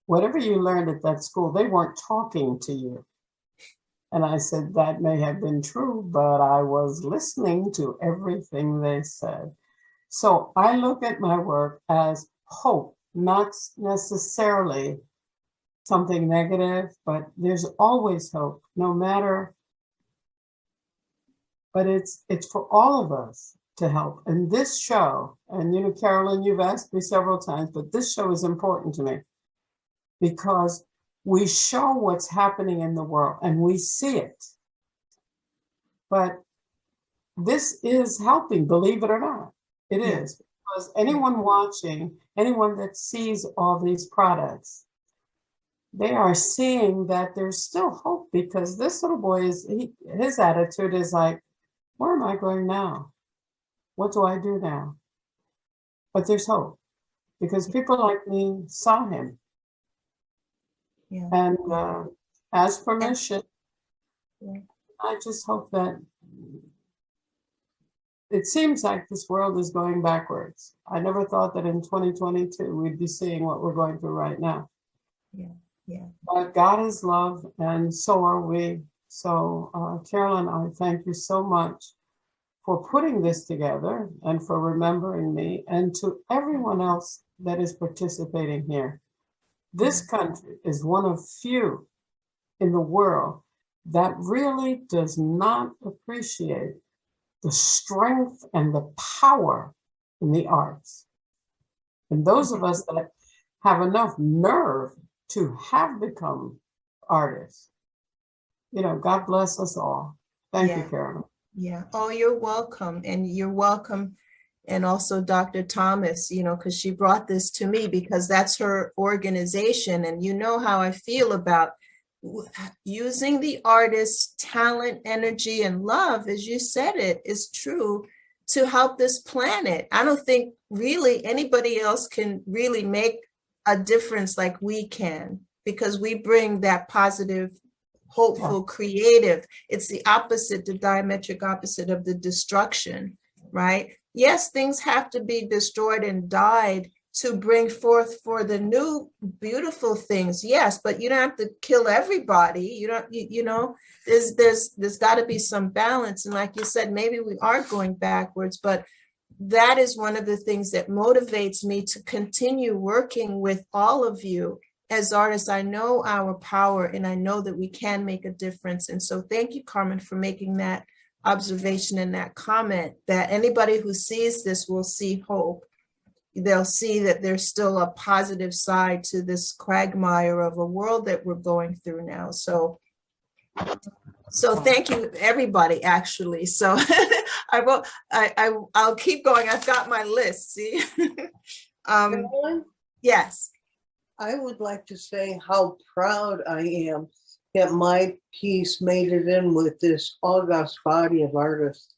whatever you learned at that school, they weren't talking to you. And I said, that may have been true, but I was listening to everything they said. So I look at my work as hope, not necessarily something negative, but there's always hope, no matter. But it's for all of us to help. And this show, and you know, Carolyn, you've asked me several times, but this show is important to me because we show what's happening in the world and we see it. But this is helping, believe it or not. It is, because anyone watching, anyone that sees all these products, they are seeing that there's still hope, because this little boy his attitude is like, where am I going now? What do I do now? But there's hope, because people like me saw him. Yeah. And as for mission, I just hope that it seems like this world is going backwards. I never thought that in 2022 we'd be seeing what we're going through right now. Yeah. But God is love, and so are we. So, Carolyn, I thank you so much for putting this together and for remembering me, and to everyone else that is participating here. This country is one of few in the world that really does not appreciate the strength and the power in the arts. And those of us that have enough nerve to have become artists, you know, God bless us all. Thank you, Carolyn. Yeah. Oh, you're welcome. And you're welcome. And also Dr. Thomas, you know, because she brought this to me because that's her organization. And you know how I feel about using the artist's talent, energy, and love, as you said it, is true, to help this planet. I don't think really anybody else can really make a difference like we can, because we bring that positive, hopeful, creative. It's the opposite, the diametric opposite of the destruction, right? Yes, things have to be destroyed and died to bring forth for the new beautiful things. Yes, but you don't have to kill everybody. You don't, you know, there's got to be some balance. And like you said, maybe we are going backwards, but that is one of the things that motivates me to continue working with all of you as artists. I know our power, and I know that we can make a difference. And so thank you, Carmen, for making that observation and that comment, that anybody who sees this will see hope. They'll see that there's still a positive side to this quagmire of a world that we're going through now. So thank you, everybody, actually. So I'll keep going. I've got my list, see? Carolyn, Yes. I would like to say how proud I am that my piece made it in with this august body of artists.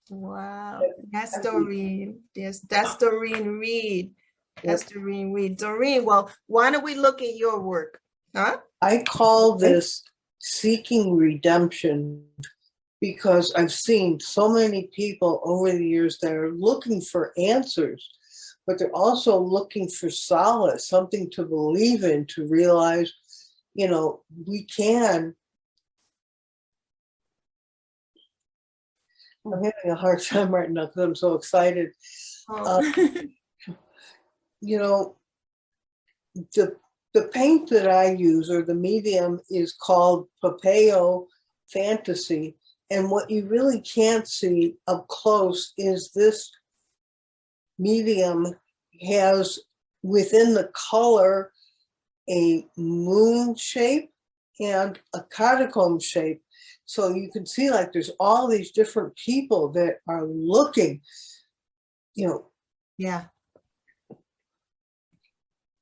Wow. That's Doreen. Yes, that's Doreen Reed. That's Doreen Reed. Doreen, well, why don't we look at your work? Huh? I call this seeking redemption because I've seen so many people over the years that are looking for answers, but they're also looking for solace, something to believe in, to realize, you know, we can. I'm having a hard time right now because I'm so excited. You know, the paint that I use, or the medium, is called Papeo Fantasy. And what you really can't see up close is this medium has within the color a moon shape and a catacomb shape. So you can see like there's all these different people that are looking, you know. Yeah.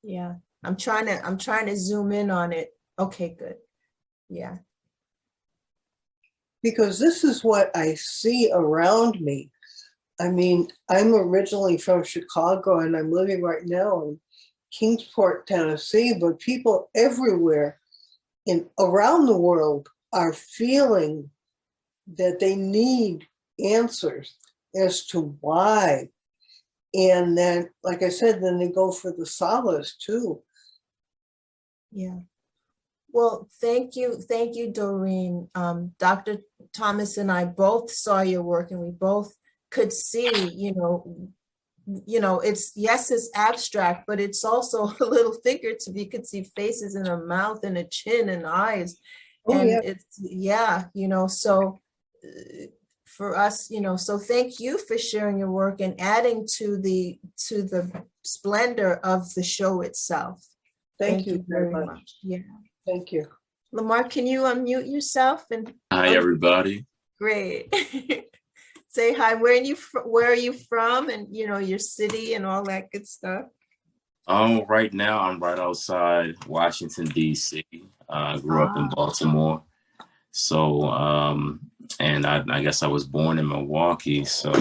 Yeah. I'm trying to zoom in on it. Okay, good. Yeah. Because this is what I see around me. I mean, I'm originally from Chicago and I'm living right now in Kingsport, Tennessee, but people everywhere around the world are feeling that they need answers as to why. And then, like I said, then they go for the solace too. Yeah. Well, thank you, Doreen. Dr. Thomas and I both saw your work, and we both could see, it's abstract, but it's also a little figurative. You could see faces and a mouth and a chin and eyes. Oh, And yeah. so for us, so thank you for sharing your work and adding to the splendor of the show itself. Thank you very much. Yeah. Thank you. Lamar, can you unmute yourself? And Hi, everybody. Great. Say hi. Where are you from? And your city and all that good stuff. Right now I'm right outside Washington, D.C. I grew up in Baltimore. So, and I guess I was born in Milwaukee, so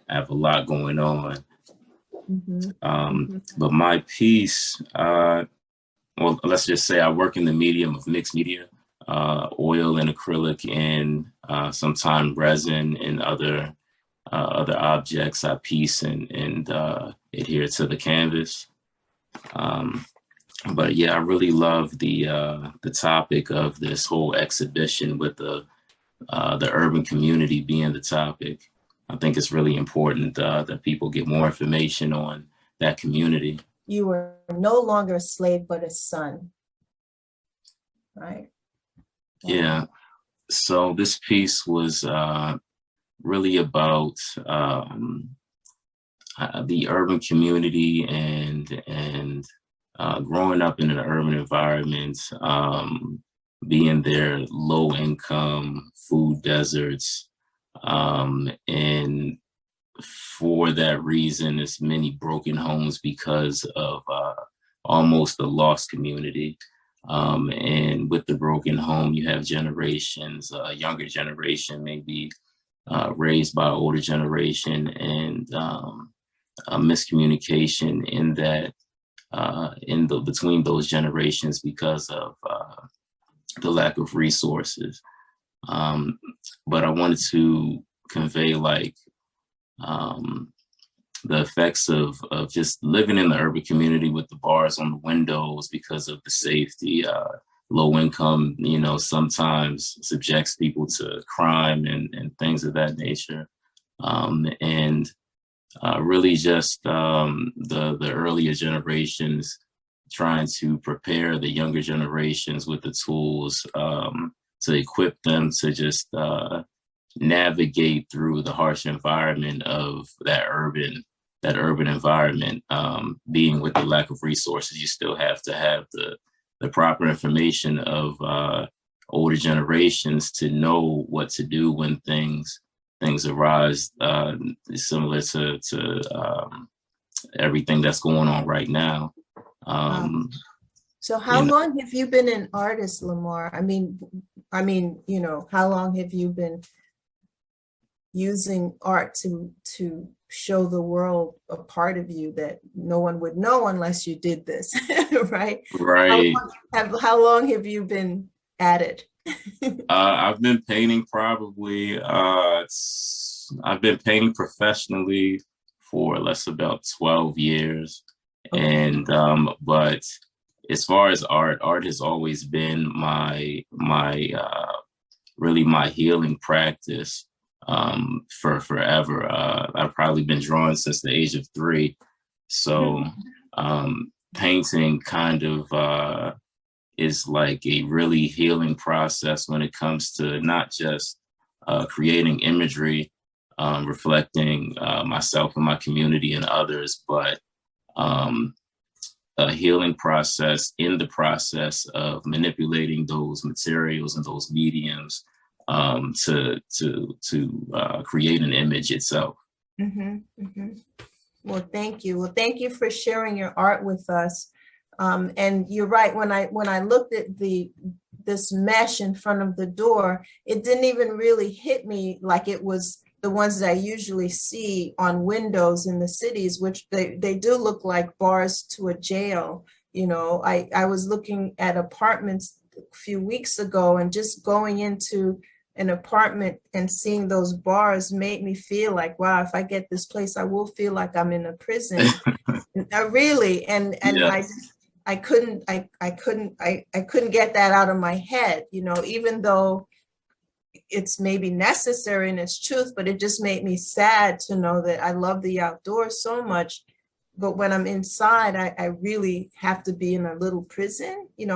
I have a lot going on. But my piece, well, let's just say I work in the medium of mixed media, oil and acrylic, and sometimes resin and other objects I piece and adhere to the canvas. But yeah, I really love the topic of this whole exhibition with the urban community being the topic. I think it's really important that people get more information on that community. You were no longer a slave, but a son, right? Yeah. So this piece was really about the urban community and growing up in an urban environment, being there, low income, food deserts, and for that reason, there's many broken homes because of almost a lost community. And with the broken home, you have generations, a younger generation maybe raised by older generation, and a miscommunication in that between those generations because of the lack of resources. But I wanted to convey the effects of just living in the urban community with the bars on the windows because of the safety. Low income, sometimes subjects people to crime and things of that nature. And really just the earlier generations trying to prepare the younger generations with the tools to equip them to just navigate through the harsh environment of that urban environment. Being with the lack of resources, you still have to have the proper information of older generations to know what to do when things arise, similar to everything that's going on right now. So how long have you been an artist, Lamar? I mean, how long have you been using art to show the world a part of you that no one would know unless you did this, right? Right. How long have you been at it? I've been painting probably, I've been painting professionally for about 12 years. And, but as far as art has always been my really my healing practice for forever. I've probably been drawing since the age of 3. So painting kind of is like a really healing process when it comes to not just creating imagery, reflecting myself and my community and others, but a healing process in the process of manipulating those materials and those mediums to create an image itself. Well, thank you. Well, thank you for sharing your art with us. And you're right. When I looked at this mesh in front of the door, it didn't even really hit me like it was the ones that I usually see on windows in the cities, which they do look like bars to a jail. You know, I was looking at apartments a few weeks ago, and just going into an apartment and seeing those bars made me feel like, wow, if I get this place, I will feel like I'm in a prison. Really, and I couldn't get that out of my head, you know, even though it's maybe necessary in its truth, but it just made me sad to know that I love the outdoors so much. But when I'm inside, I really have to be in a little prison, you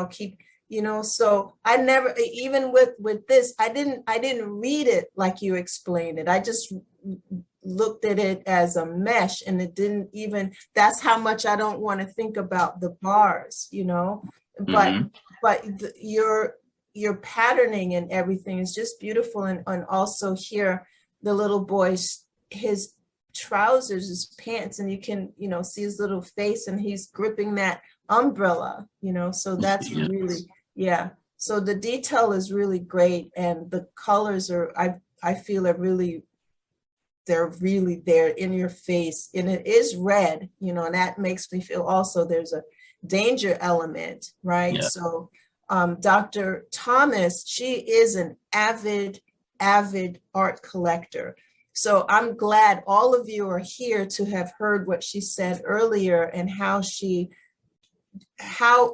know, so I never, even with this, I didn't read it like you explained it. I just looked at it as a mesh, and it didn't even, that's how much I don't want to think about the bars, you know, but your patterning and everything is just beautiful. And also here, the little boy's, his trousers, his pants, and you can, you know, see his little face, and he's gripping that umbrella, you know, so that's really, yeah. So the detail is really great, and the colors are, I feel are really, they're really there in your face, and it is red, you know, and that makes me feel also there's a danger element, right? Yeah. So Dr. Thomas, she is an avid art collector. So I'm glad all of you are here to have heard what she said earlier, and how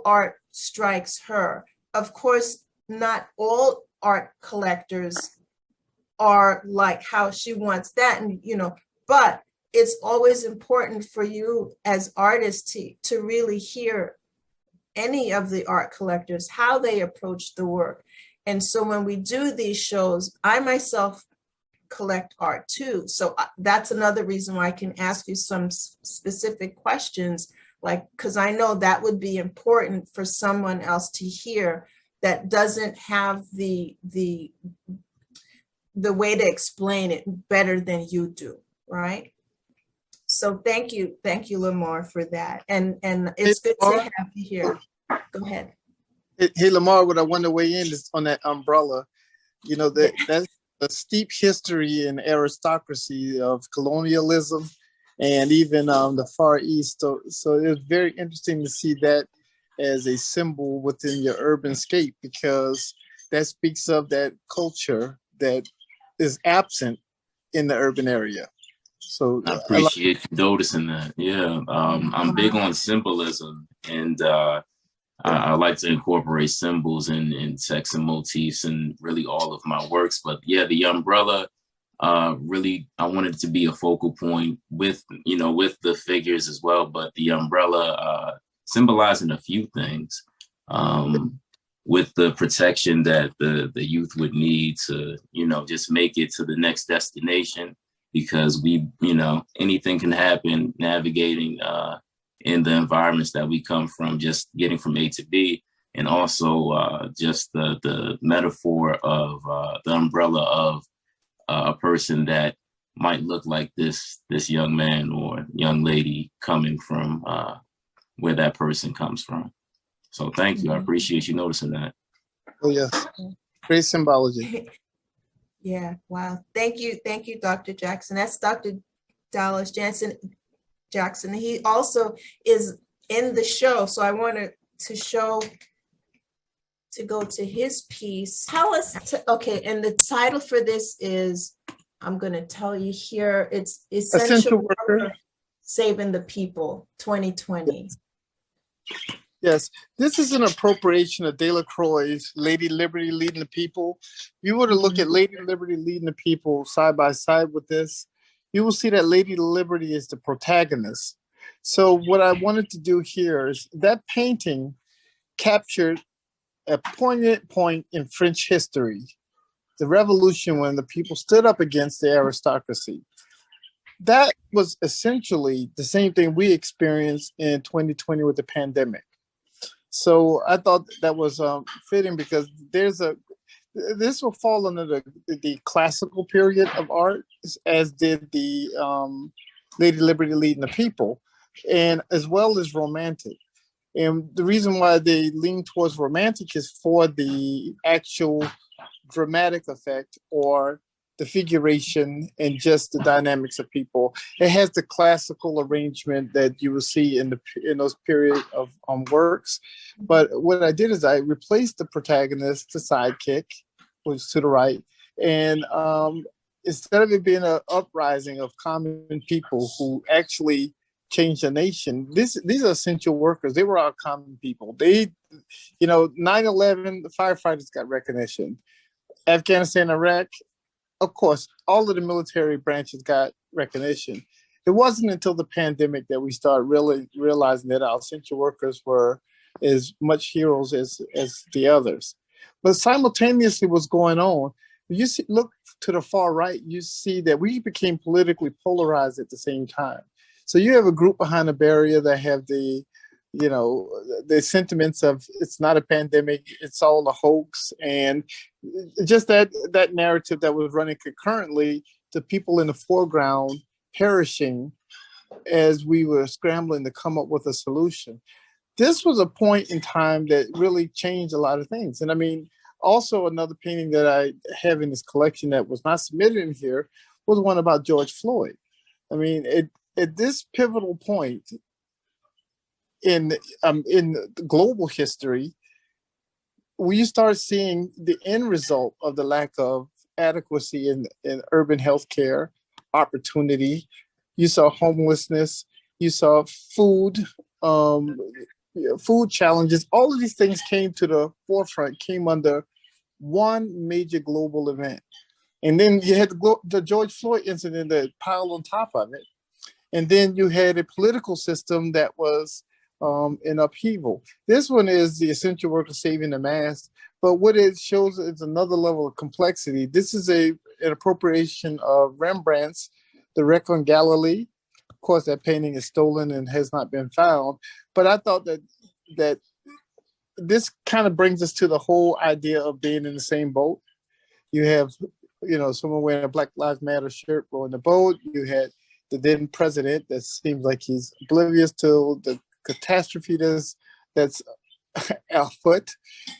art strikes her. Of course, not all art collectors are like how she wants that, and you know, but it's always important for you as artists to really hear any of the art collectors, how they approach the work. And so when we do these shows, I myself collect art too. So that's another reason why I can ask you some specific questions, like, because I know that would be important for someone else to hear that doesn't have the way to explain it better than you do, right? So thank you, Lamar, for that. And it's good to have you here. Go ahead. Hey, Lamar, what I want to weigh in is on that umbrella. You know, that's a steep history in aristocracy of colonialism and even the Far East. So it was very interesting to see that as a symbol within your urban scape, because that speaks of that culture that is absent in the urban area. So I appreciate you noticing that. Yeah, I'm big on symbolism, and I like to incorporate symbols and text and motifs in really all of my works. But yeah, the umbrella, really, I wanted it to be a focal point with the figures as well. But the umbrella symbolizing a few things, with the protection that the youth would need to, just make it to the next destination, because anything can happen navigating in the environments that we come from, just getting from A to B. And also just the metaphor of the umbrella of a person that might look like this young man or young lady coming from where that person comes from. So thank you. I appreciate you noticing that. Oh, yes. Great symbology. Yeah. Wow. Thank you, Dr. Jackson. That's Dr. Dallas Jackson. He also is in the show. So I wanted to go to his piece. Okay, and the title for this is, I'm going to tell you here, it's Essential Worker Saving the People 2020. Yes, this is an appropriation of Delacroix's Lady Liberty Leading the People. You were to look at Lady Liberty Leading the People side by side with this, you will see that Lady Liberty is the protagonist. So what I wanted to do here is that painting captured a poignant point in French history, the revolution when the people stood up against the aristocracy. That was essentially the same thing we experienced in 2020 with the pandemic. So I thought that was fitting, because this will fall under the classical period of art, as did the Lady Liberty Leading the People, and as well as romantic. And the reason why they lean towards romantic is for the actual dramatic effect, or figuration and just the dynamics of people. It has the classical arrangement that you will see in those period of works. But what I did is I replaced the protagonist, the sidekick, which is to the right, and instead of it being an uprising of common people who actually changed the nation, these are essential workers. They were our common people. 9/11, the firefighters got recognition. Afghanistan, Iraq, of course, all of the military branches got recognition. It wasn't until the pandemic that we started really realizing that our essential workers were as much heroes as the others. But simultaneously, what's going on, look to the far right, you see that we became politically polarized at the same time. So you have a group behind a barrier that have the sentiments of it's not a pandemic, it's all a hoax, and just that narrative that was running concurrently to people in the foreground perishing as we were scrambling to come up with a solution. This was a point in time that really changed a lot of things. And I mean, also another painting that I have in this collection that was not submitted in here was one about George Floyd. I mean, at this pivotal point in global history, we start seeing the end result of the lack of adequacy in urban healthcare, opportunity. You saw homelessness, you saw food challenges. All of these things came to the forefront, came under one major global event. And then you had the George Floyd incident that piled on top of it. And then you had a political system that was in upheaval. This one is the essential worker saving the mass, but what it shows is another level of complexity. This is an appropriation of Rembrandt's The Wreck on Galilee. Of course, that painting is stolen and has not been found, but I thought that this kind of brings us to the whole idea of being in the same boat. You have, someone wearing a Black Lives Matter shirt rowing the boat. You had the then president that seems like he's oblivious to the catastrophe that's afoot.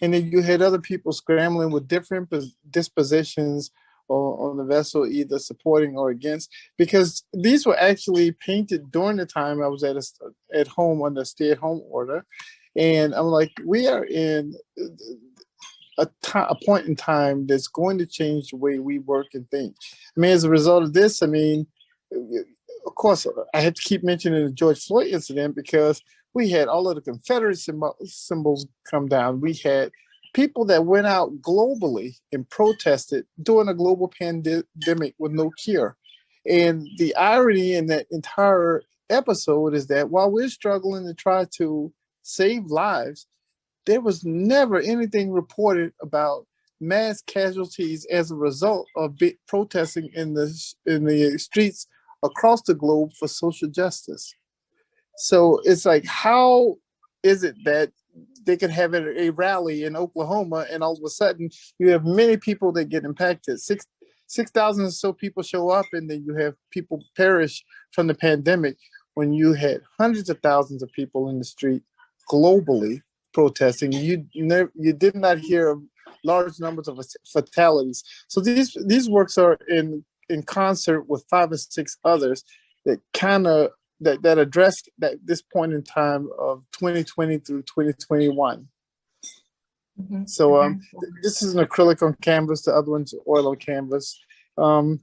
And then you had other people scrambling with different dispositions on the vessel, either supporting or against, because these were actually painted during the time I was at home under stay-at-home order. And I'm like, we are in a point in time that's going to change the way we work and think. I mean, as a result of this, of course, I have to keep mentioning the George Floyd incident because we had all of the Confederate symbols come down. We had people that went out globally and protested during a global pandemic with no cure. And the irony in that entire episode is that while we're struggling to try to save lives, there was never anything reported about mass casualties as a result of protesting in the streets across the globe for social justice. So it's like, how is it that they could have a rally in Oklahoma and all of a sudden you have many people that get impacted? 6,000 or so people show up and then you have people perish from the pandemic when you had hundreds of thousands of people in the street globally protesting. You did not hear of large numbers of fatalities. So these works are in concert with 5 or 6 others that kind of that address this point in time of 2020 through 2021. Mhm. So this is an acrylic on canvas. The other one's oil on canvas. I'm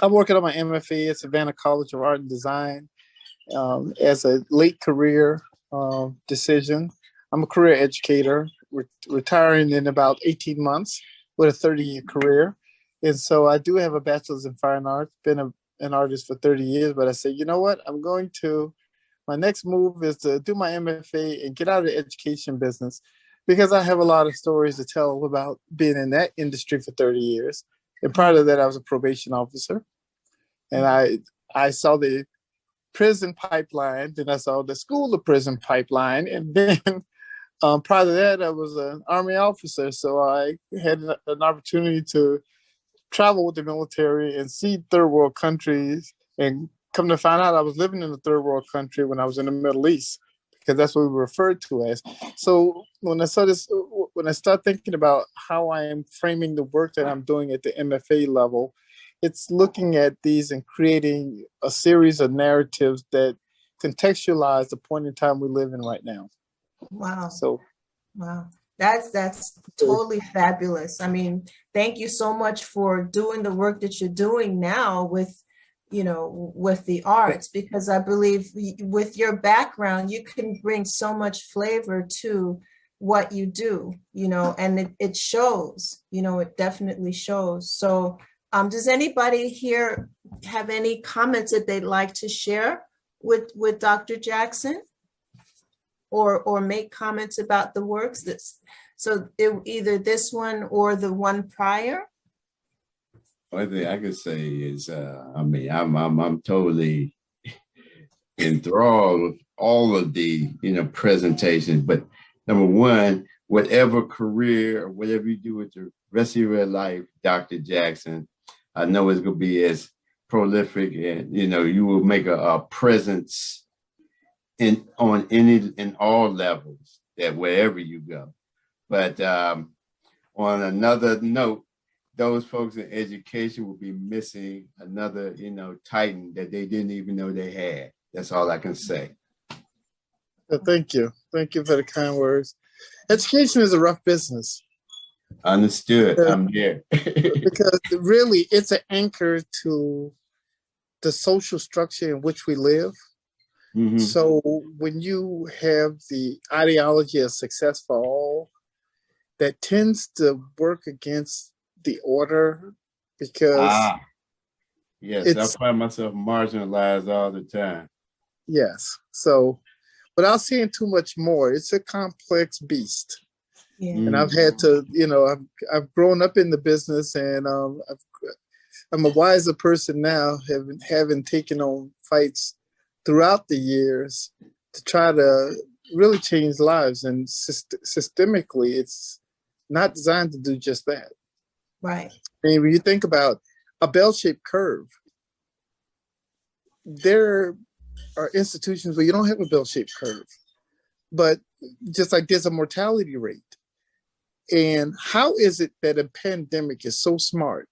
working on my MFA at Savannah College of Art and Design as a late career decision. I'm a career educator, retiring in about 18 months with a 30-year career. And so I do have a bachelor's in fine arts, been an artist for 30 years, but I said, you know what, my next move is to do my MFA and get out of the education business because I have a lot of stories to tell about being in that industry for 30 years. And prior to that, I was a probation officer. And I saw the prison pipeline, then I saw the school to prison pipeline, and then prior to that, I was an Army officer. So I had an opportunity to travel with the military and see third world countries, and come to find out I was living in a third world country when I was in the Middle East, because that's what we were referred to as. So when I start thinking about how I am framing the work that I'm doing at the MFA level, it's looking at these and creating a series of narratives that contextualize the point in time we live in right now. Wow. So, Wow. That's totally fabulous. I mean, thank you so much for doing the work that you're doing now with, you know, with the arts, because I believe with your background, you can bring so much flavor to what you do, you know, and it shows, you know, it definitely shows. So does anybody here have any comments that they'd like to share with Dr. Jackson? Or make comments about the works either this one or the one prior? One thing I could say is, I mean, I'm totally enthralled with all of the, you know, presentations. But number one, whatever career or whatever you do with the rest of your life, Dr. Jackson, I know it's going to be as prolific, and you know, you will make a presence in all levels, that wherever you go. But on another note, those folks in education will be missing another, you know, titan that they didn't even know they had. That's all I can say. thank you for the kind words. Education is a rough business. Understood. I'm here. Because really it's an anchor to the social structure in which we live. Mhm. So when you have the ideology of success for all, that tends to work against the order, because Yes, I find myself marginalized all the time. yes. So without saying too much more, it's a complex beast. Yeah. And I've had to, you know, I've grown up in the business, and I'm a wiser person now, having taken on fights throughout the years to try to really change lives. And systemically, it's not designed to do just that. Right. I mean, when you think about a bell-shaped curve, there are institutions where you don't have a bell-shaped curve, but just like there's a mortality rate. And how is it that a pandemic is so smart?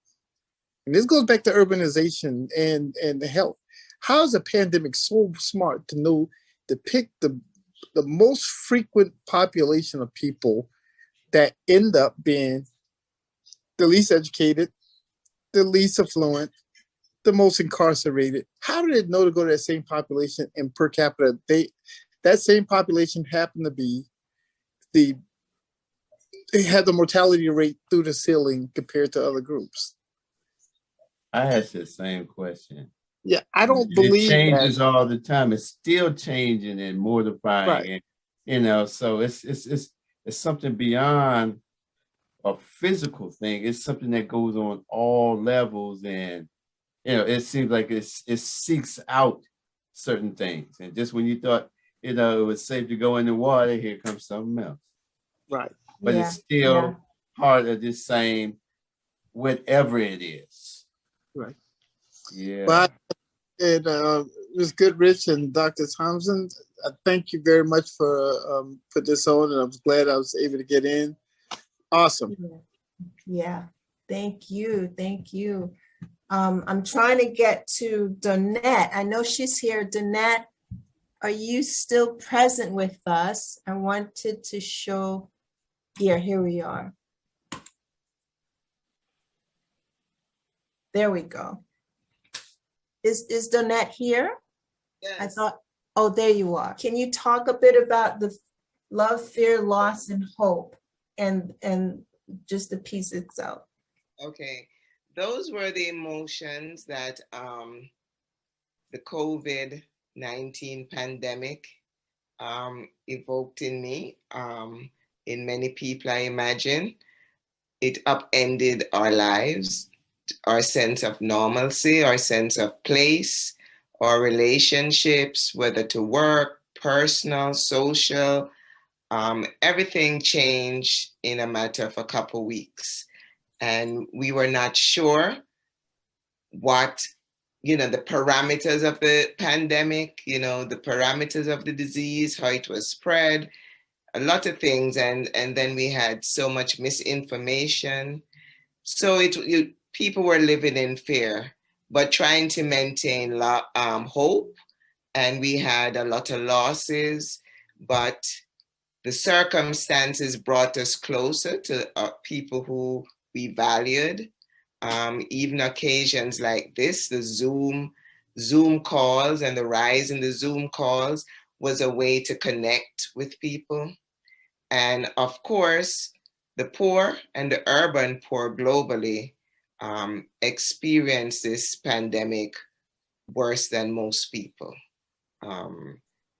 And this goes back to urbanization and health. How is a pandemic so smart to know to pick the most frequent population of people that end up being the least educated, the least affluent, the most incarcerated? How did it know to go to that same population and per capita? That same population happened to be they had the mortality rate through the ceiling compared to other groups. I asked the same question. Yeah, I don't believe it changes that. all the time. It's still changing and mortifying, Right. and you know, so it's something beyond a physical thing. It's something that goes on all levels, and you know, it seems like it seeks out certain things. And just when you thought, you know, it was safe to go in the water, here comes something else. Right. But it's still part of the same, whatever it is. Right. Yeah. But Ms. Goodrich and Dr. Thompson, I thank you very much for put this on, and I was glad I was able to get in. Awesome. Yeah. Thank you. Thank you. I'm trying to get to Donette. I know she's here. Donette, are you still present with us? I wanted to show, here we are. There we go. Is Donette here? Yes. I thought, oh, there you are. Can you talk a bit about the love, fear, loss, and hope, and just the piece itself? Okay, those were the emotions that the COVID-19 pandemic evoked in me, in many people, I imagine. It upended our lives, our sense of normalcy, our sense of place, our relationships, whether to work, personal, social, everything changed in a matter of a couple weeks. And we were not sure what, the parameters of the pandemic, the parameters of the disease, how it was spread, a lot of things. And then we had so much misinformation. So people were living in fear, but trying to maintain hope. And we had a lot of losses, but the circumstances brought us closer to people who we valued. Even occasions like this, the Zoom calls and the rise in the Zoom calls was a way to connect with people. And of course, the poor and the urban poor globally experienced this pandemic worse than most people.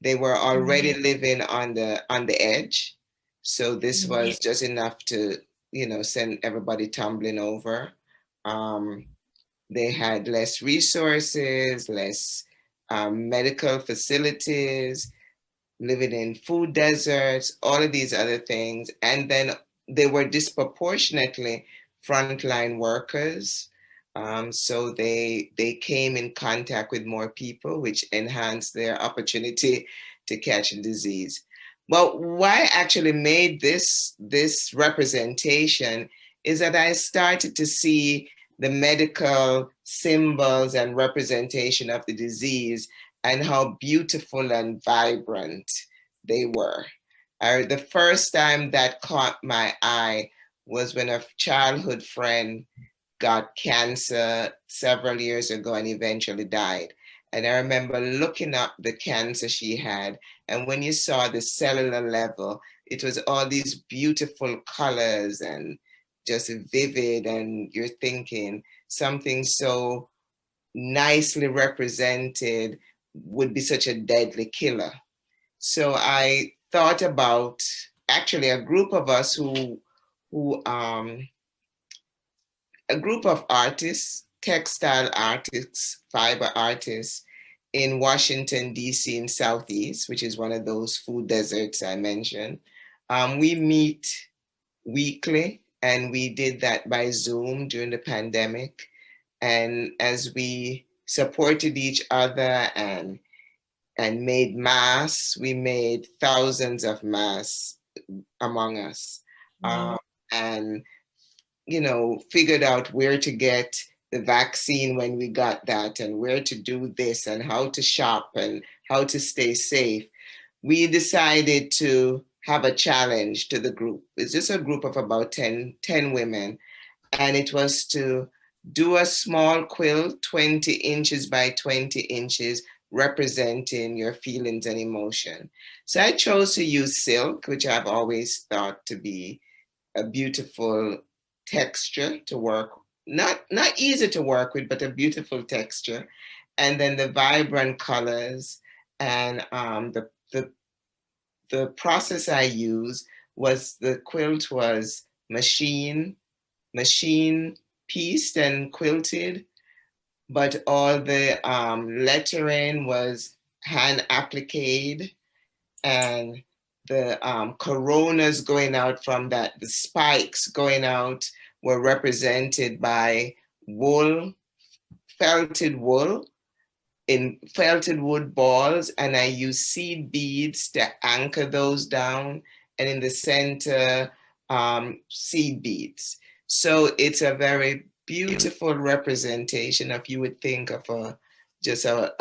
They were already living on the edge, so this was just enough to, send everybody tumbling over. They had less resources, less medical facilities, living in food deserts, all of these other things. And then they were disproportionately frontline workers. So they came in contact with more people, which enhanced their opportunity to catch a disease. But why I actually made this representation is that I started to see the medical symbols and representation of the disease and how beautiful and vibrant they were. The first time that caught my eye was when a childhood friend got cancer several years ago and eventually died. And I remember looking up the cancer she had. And when you saw the cellular level, it was all these beautiful colors and just vivid. And you're thinking something so nicely represented would be such a deadly killer. So I thought about actually a group of us a group of artists, textile artists, fiber artists in Washington, D.C. in Southeast, which is one of those food deserts I mentioned. We meet weekly, and we did that by Zoom during the pandemic. And as we supported each other and made masks, we made thousands of masks among us. And figured out where to get the vaccine when we got that, and where to do this, and how to shop, and how to stay safe. We decided to have a challenge to the group. It's just a group of about 10 women. And it was to do a small quilt, 20 inches by 20 inches, representing your feelings and emotion. So I chose to use silk, which I've always thought to be a beautiful texture to work, not easy to work with, but a beautiful texture. And then the vibrant colors, and the process I used was the quilt was machine pieced and quilted, but all the lettering was hand appliqued, and the coronas going out from that, the spikes going out were represented by wool, felted wool in felted wood balls, and I used seed beads to anchor those down, and in the center, seed beads. So it's a very beautiful representation of, you would think of just a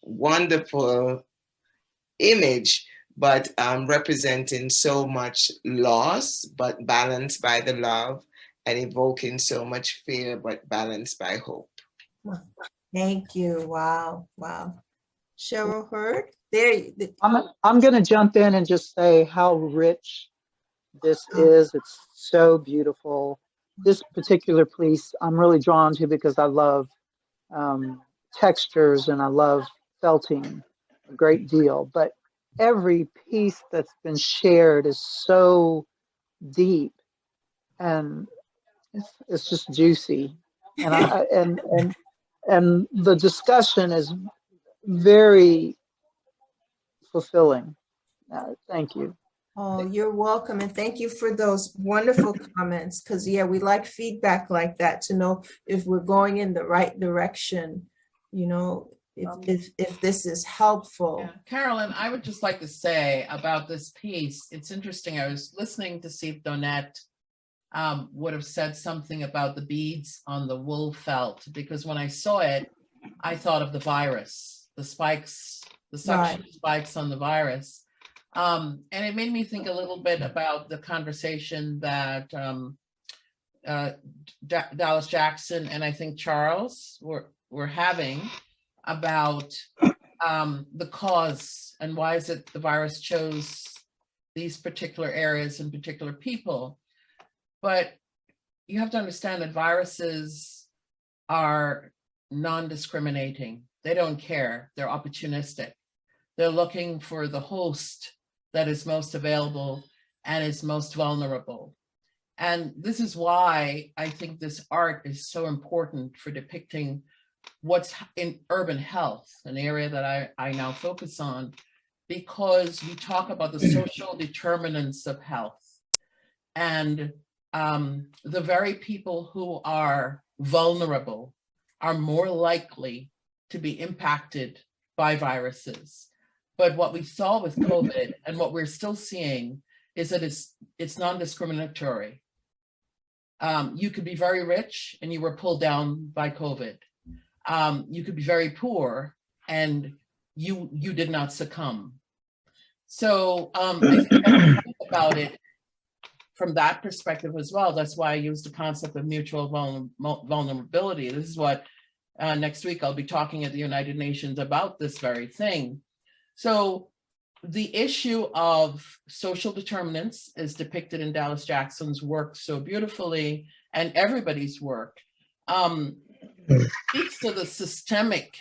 wonderful image, but representing so much loss, but balanced by the love, and evoking so much fear, but balanced by hope. Thank you. Wow. Cheryl Hurd, I'm going to jump in and just say how rich this is. It's so beautiful. This particular piece I'm really drawn to because I love textures and I love felting a great deal. But every piece that's been shared is so deep, and it's just juicy. And and the discussion is very fulfilling. Thank you. Oh, you're welcome. And thank you for those wonderful comments. Because, yeah, we like feedback like that to know if we're going in the right direction, if this is helpful. Yeah. Carolyn, I would just like to say about this piece, it's interesting. I was listening to see Donette would have said something about the beads on the wool felt, because when I saw it, I thought of the virus, the spikes, the suction spikes on the virus. And it made me think a little bit about the conversation that Dallas Jackson and I think Charles were having about the cause and why is it the virus chose these particular areas and particular people. But you have to understand that viruses are non-discriminating. They don't care. They're opportunistic. They're looking for the host that is most available and is most vulnerable. And this is why I think this art is so important for depicting what's in urban health, an area that I now focus on, because we talk about the social determinants of health. And the very people who are vulnerable are more likely to be impacted by viruses. But what we saw with COVID and what we're still seeing is that it's non-discriminatory. You could be very rich and you were pulled down by COVID. You could be very poor and you did not succumb. So I think about it from that perspective as well. That's why I use the concept of mutual vulnerability. This is what next week I'll be talking at the United Nations about this very thing. So the issue of social determinants is depicted in Dallas Jackson's work so beautifully, and everybody's work speaks to the systemic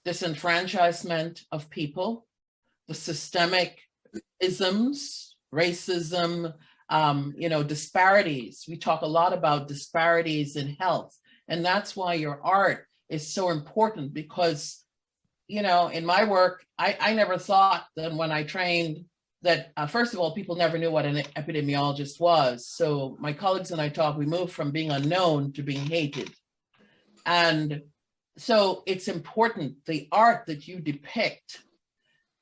disenfranchisement of people, the systemic isms, racism, disparities. We talk a lot about disparities in health, and that's why your art is so important, because in my work, I never thought that when I trained that, first of all, people never knew what an epidemiologist was. So my colleagues and I we moved from being unknown to being hated. And so it's important, the art that you depict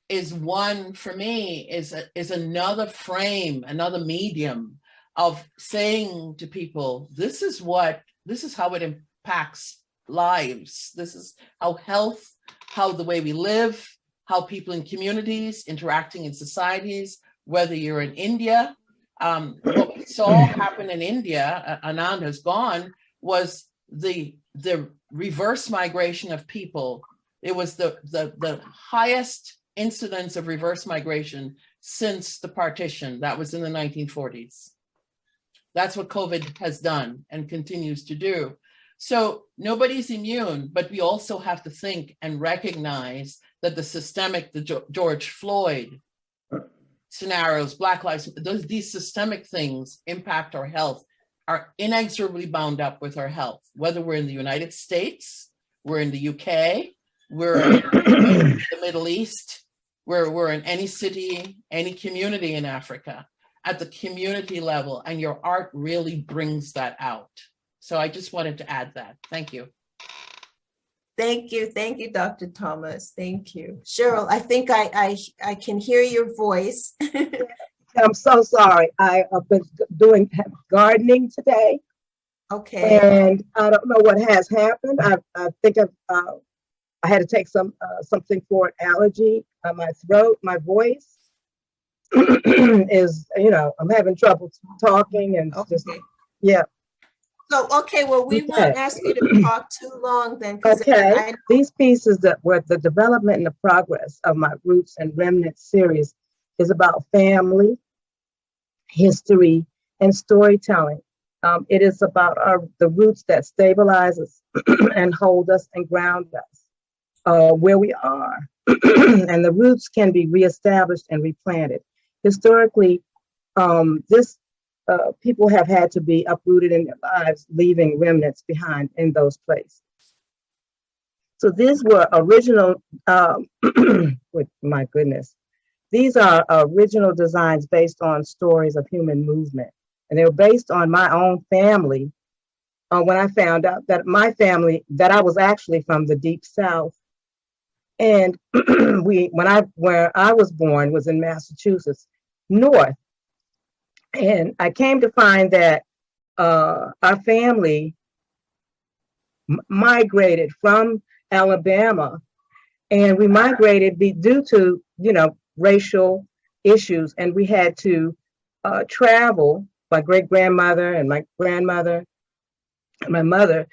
is one, for me, is another frame, another medium of saying to people, this is how it impacts lives. This is how health, how the way we live, how people in communities interacting in societies, whether you're in India. What we saw happen in India, Anand has gone, was the reverse migration of people. It was the highest incidence of reverse migration since the partition. That was in the 1940s. That's what COVID has done and continues to do. So nobody's immune, but we also have to think and recognize that the George Floyd scenarios, Black Lives, these systemic things impact our health, are inexorably bound up with our health, whether we're in the United States, we're in the UK, we're in the Middle East, we're in any city, any community in Africa, at the community level, and your art really brings that out. So I just wanted to add that. Thank you. Thank you, Dr. Thomas. Thank you. Cheryl, I think I can hear your voice. I'm so sorry. I've been doing gardening today. Okay. And I don't know what has happened. I think I had to take something for an allergy. My throat, my voice is, I'm having trouble talking and just, yeah. So, okay, well, we won't ask you to talk too long then. Okay, these pieces that were the development and the progress of my Roots and Remnants series is about family, history, and storytelling. It is about the roots that stabilize us and hold us and ground us where we are. And the roots can be reestablished and replanted. Historically, people have had to be uprooted in their lives, leaving remnants behind in those places. So these were original, my goodness, these are original designs based on stories of human movement. And they were based on my own family. When I found out that my family, that I was actually from the Deep South. And where I was born was in Massachusetts, north And I came to find that our family migrated from Alabama, and we migrated due to, racial issues, and we had to travel. My great grandmother and my grandmother, and my mother,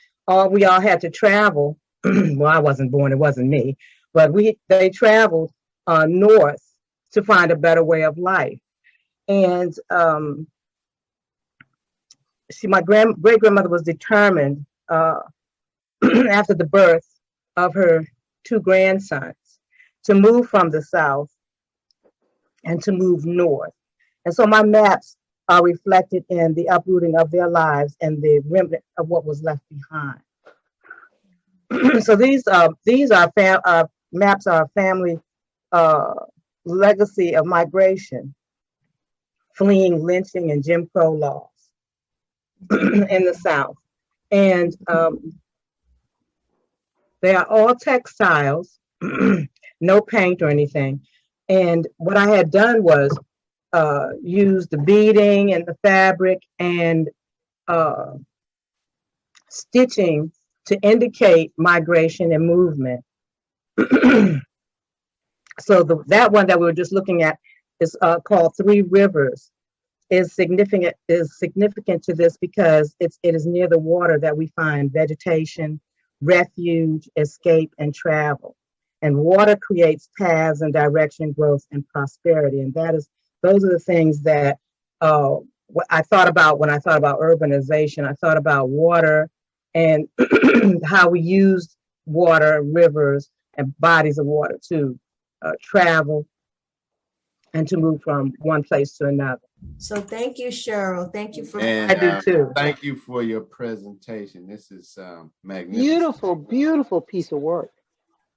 we all had to travel. Well, I wasn't born; it wasn't me, but they traveled north to find a better way of life. And my great grandmother was determined after the birth of her 2 grandsons to move from the South and to move north. And so my maps are reflected in the uprooting of their lives and the remnant of what was left behind. So these maps are a family legacy of migration, fleeing lynching and Jim Crow laws in the South. And they are all textiles, no paint or anything. And what I had done was use the beading and the fabric and stitching to indicate migration and movement. So that one that we were just looking at is called 3 Rivers. Is significant to this because it is near the water that we find vegetation, refuge, escape, and travel. And water creates paths and direction, growth, and prosperity. And those are the things that I thought about when I thought about urbanization. I thought about water and how we used water, rivers, and bodies of water to travel and to move from one place to another. So thank you, Cheryl. Thank you for. And, I do too. Thank you for your presentation. This is magnificent. Beautiful, beautiful piece of work.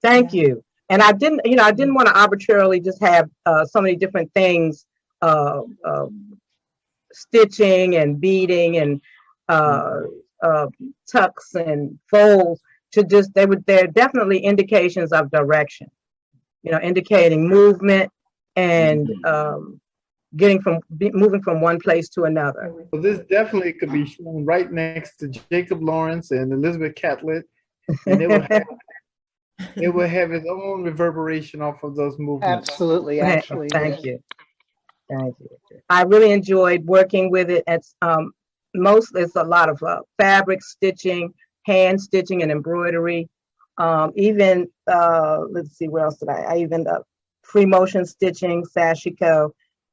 Thank you. And I didn't want to arbitrarily just have so many different things, stitching and beading and tucks and folds they're definitely indications of direction, indicating movement and moving from one place to another. Well, this definitely could be shown right next to Jacob Lawrence and Elizabeth Catlett, and it will have its own reverberation off of those movements. Absolutely, actually. Thank you. I really enjoyed working with it. It's mostly it's a lot of fabric stitching, hand stitching, and embroidery. Even let's see, where else did I even free motion stitching, sashiko,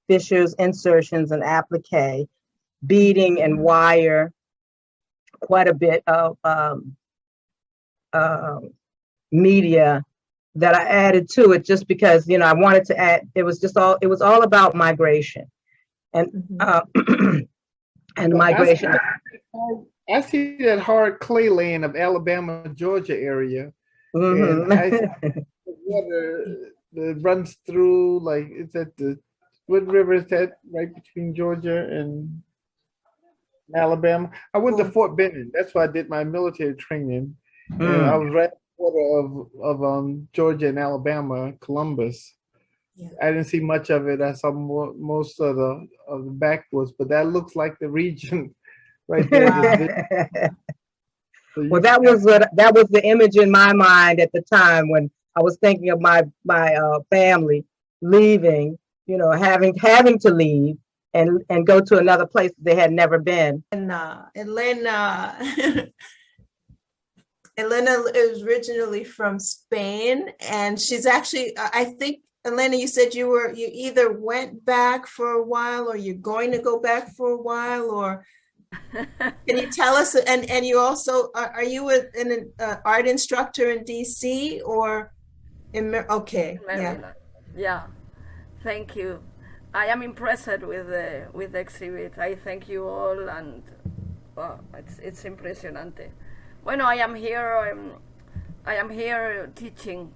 fissures, insertions, and applique, beading and wire, quite a bit of media that I added to it just because, I wanted to add, it was all about migration and and migration. I see that hard clay land of Alabama, Georgia area. Mm-hmm. And I see water that runs through, like, it's at what river is that right between Georgia and Alabama? I went to Fort Benning. That's where I did my military training. And I was right at the border of Georgia and Alabama, Columbus. Yeah. I didn't see much of it. I saw most of the backwoods, but that looks like the region right there. Well, that was the image in my mind at the time when I was thinking of my family leaving, having to leave and go to another place they had never been. And Elena is originally from Spain, and she's actually, I think, Elena, you said you either went back for a while or you're going to go back for a while, or can you tell us? And you also, are you an art instructor in DC or in, okay. Maryland. Yeah, thank you. I am impressed with the exhibit. I thank you all, and well, it's impressionante. Bueno, I am here teaching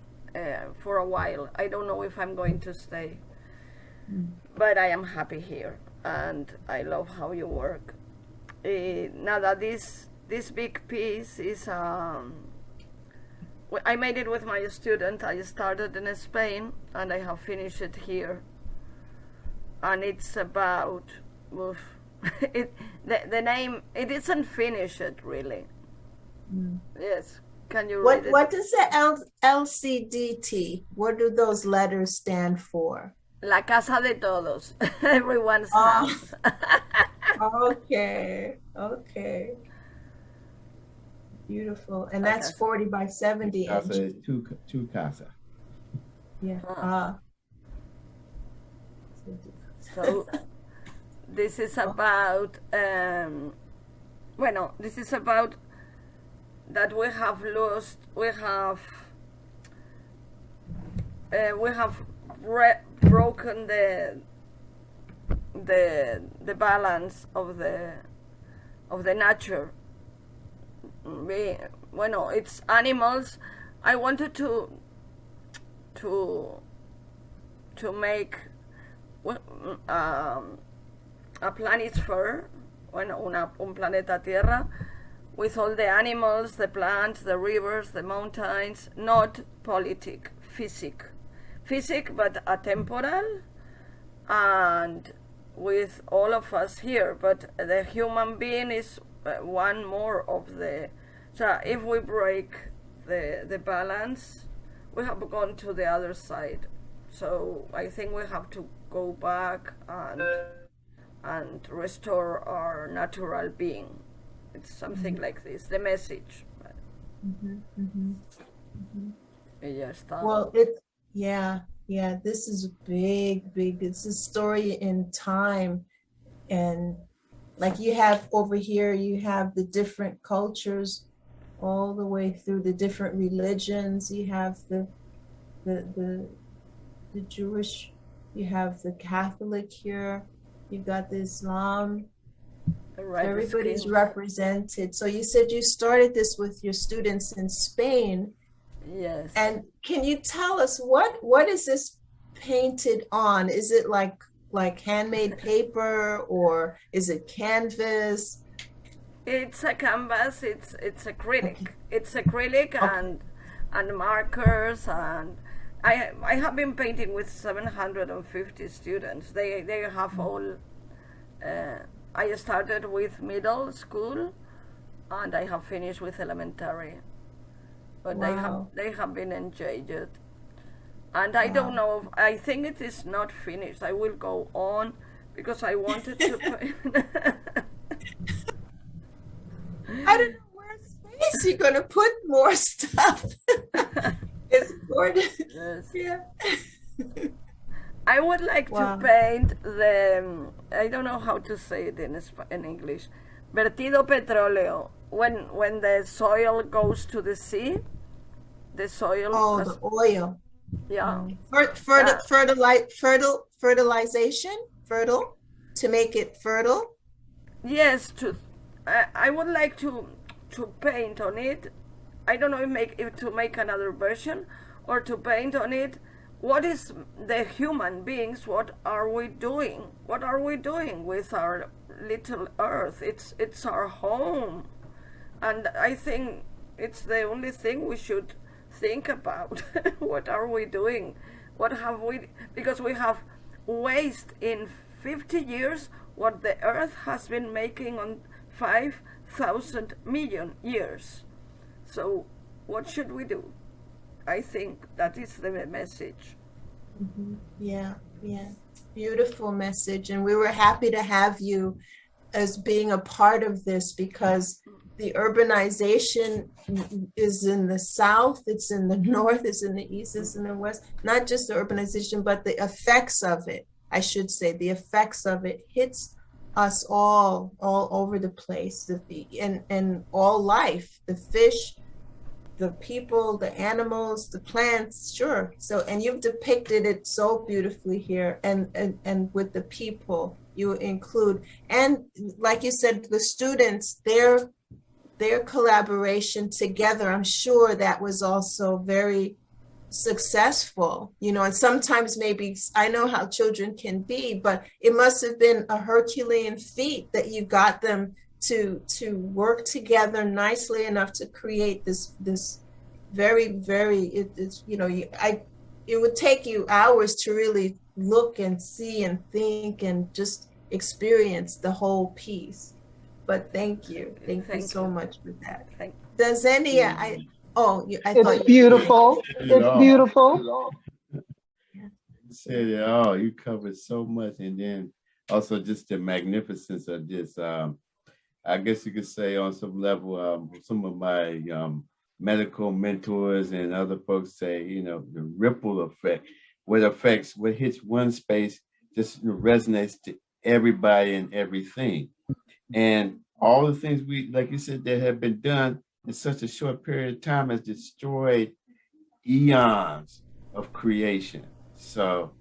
for a while. I don't know if I'm going to stay, but I am happy here, and I love how you work. Now that this big piece is, I made it with my student. I started in Spain, and I have finished it here. And it's about oof. The name, it isn't finished really. Yes, can you read it? What does the LCDT, what do those letters stand for? La casa de todos, everyone's house. Okay, okay. Beautiful. And that's 40 by 70 Casa inch. is two casa. Yeah. So this is about, this is about that we have lost, we have broken the balance of the nature. It's animals. I wanted to make a Planisfer, un planeta Tierra, with all the animals, the plants, the rivers, the mountains, not politic, physic, but atemporal, and with all of us here. But the human being is one more of the. So if we break the balance, we have gone to the other side. So I think we have to go back and restore our natural being. It's something like this, the message. Well, this is big. It's a story in time. And like you have over here, you have the different cultures all the way through the different religions. You have the Jewish, you have the Catholic here, you've got the Islam. Right, everybody's represented. So you said you started this with your students in Spain. Yes. And can you tell us what is this painted on? Is it like handmade paper, or is it canvas? It's a canvas. It's acrylic. Okay. It's acrylic and markers, and I have been painting with 750 students. They have all. I started with middle school, and I have finished with elementary. But wow. they have been engaged, and I don't know. I think it is not finished. I will go on because I wanted to. I don't know where space you're gonna put more stuff. It's gorgeous. Yes. Yeah. I would like to paint the, I don't know how to say it in English, vertido petróleo. When the soil goes to the sea, the soil. Oh, the oil. Yeah. Fertilization, to make it fertile. Yes, I would like to paint on it. I don't know if to make another version or to paint on it. What is the human beings? What are we doing? What are we doing with our little earth? It's our home, and I think it's the only thing we should think about. What are we doing? What have we? Because we have waste in 50 years what the earth has been making on 5,000 million years. So what should we do? I think that is the message. Yeah. Beautiful message. And we were happy to have you as being a part of this, because the urbanization is in the South, it's in the North, it's in the East, it's in the West. Not just the urbanization, but the effects of it, I should say, the effects of it hits us all over the place, and all life, the fish, the people, the animals, the plants, sure. So, and you've depicted it so beautifully here, and with the people you include, and like you said, the students, their collaboration together, I'm sure that was also very successful, and sometimes maybe, I know how children can be, but it must have been a Herculean feat that you got them to work together nicely enough to create this very, very, it would take you hours to really look and see and think and just experience the whole piece. But thank you Thank so you. much for that. Thank Does any, I thought It's you. beautiful. Said it It's all. beautiful. You said it all. You covered so much, and then also just the magnificence of this. I guess you could say on some level, some of my medical mentors and other folks say, you know, the ripple effect, what hits one space just resonates to everybody and everything. And all the things like you said, that have been done in such a short period of time has destroyed eons of creation. So,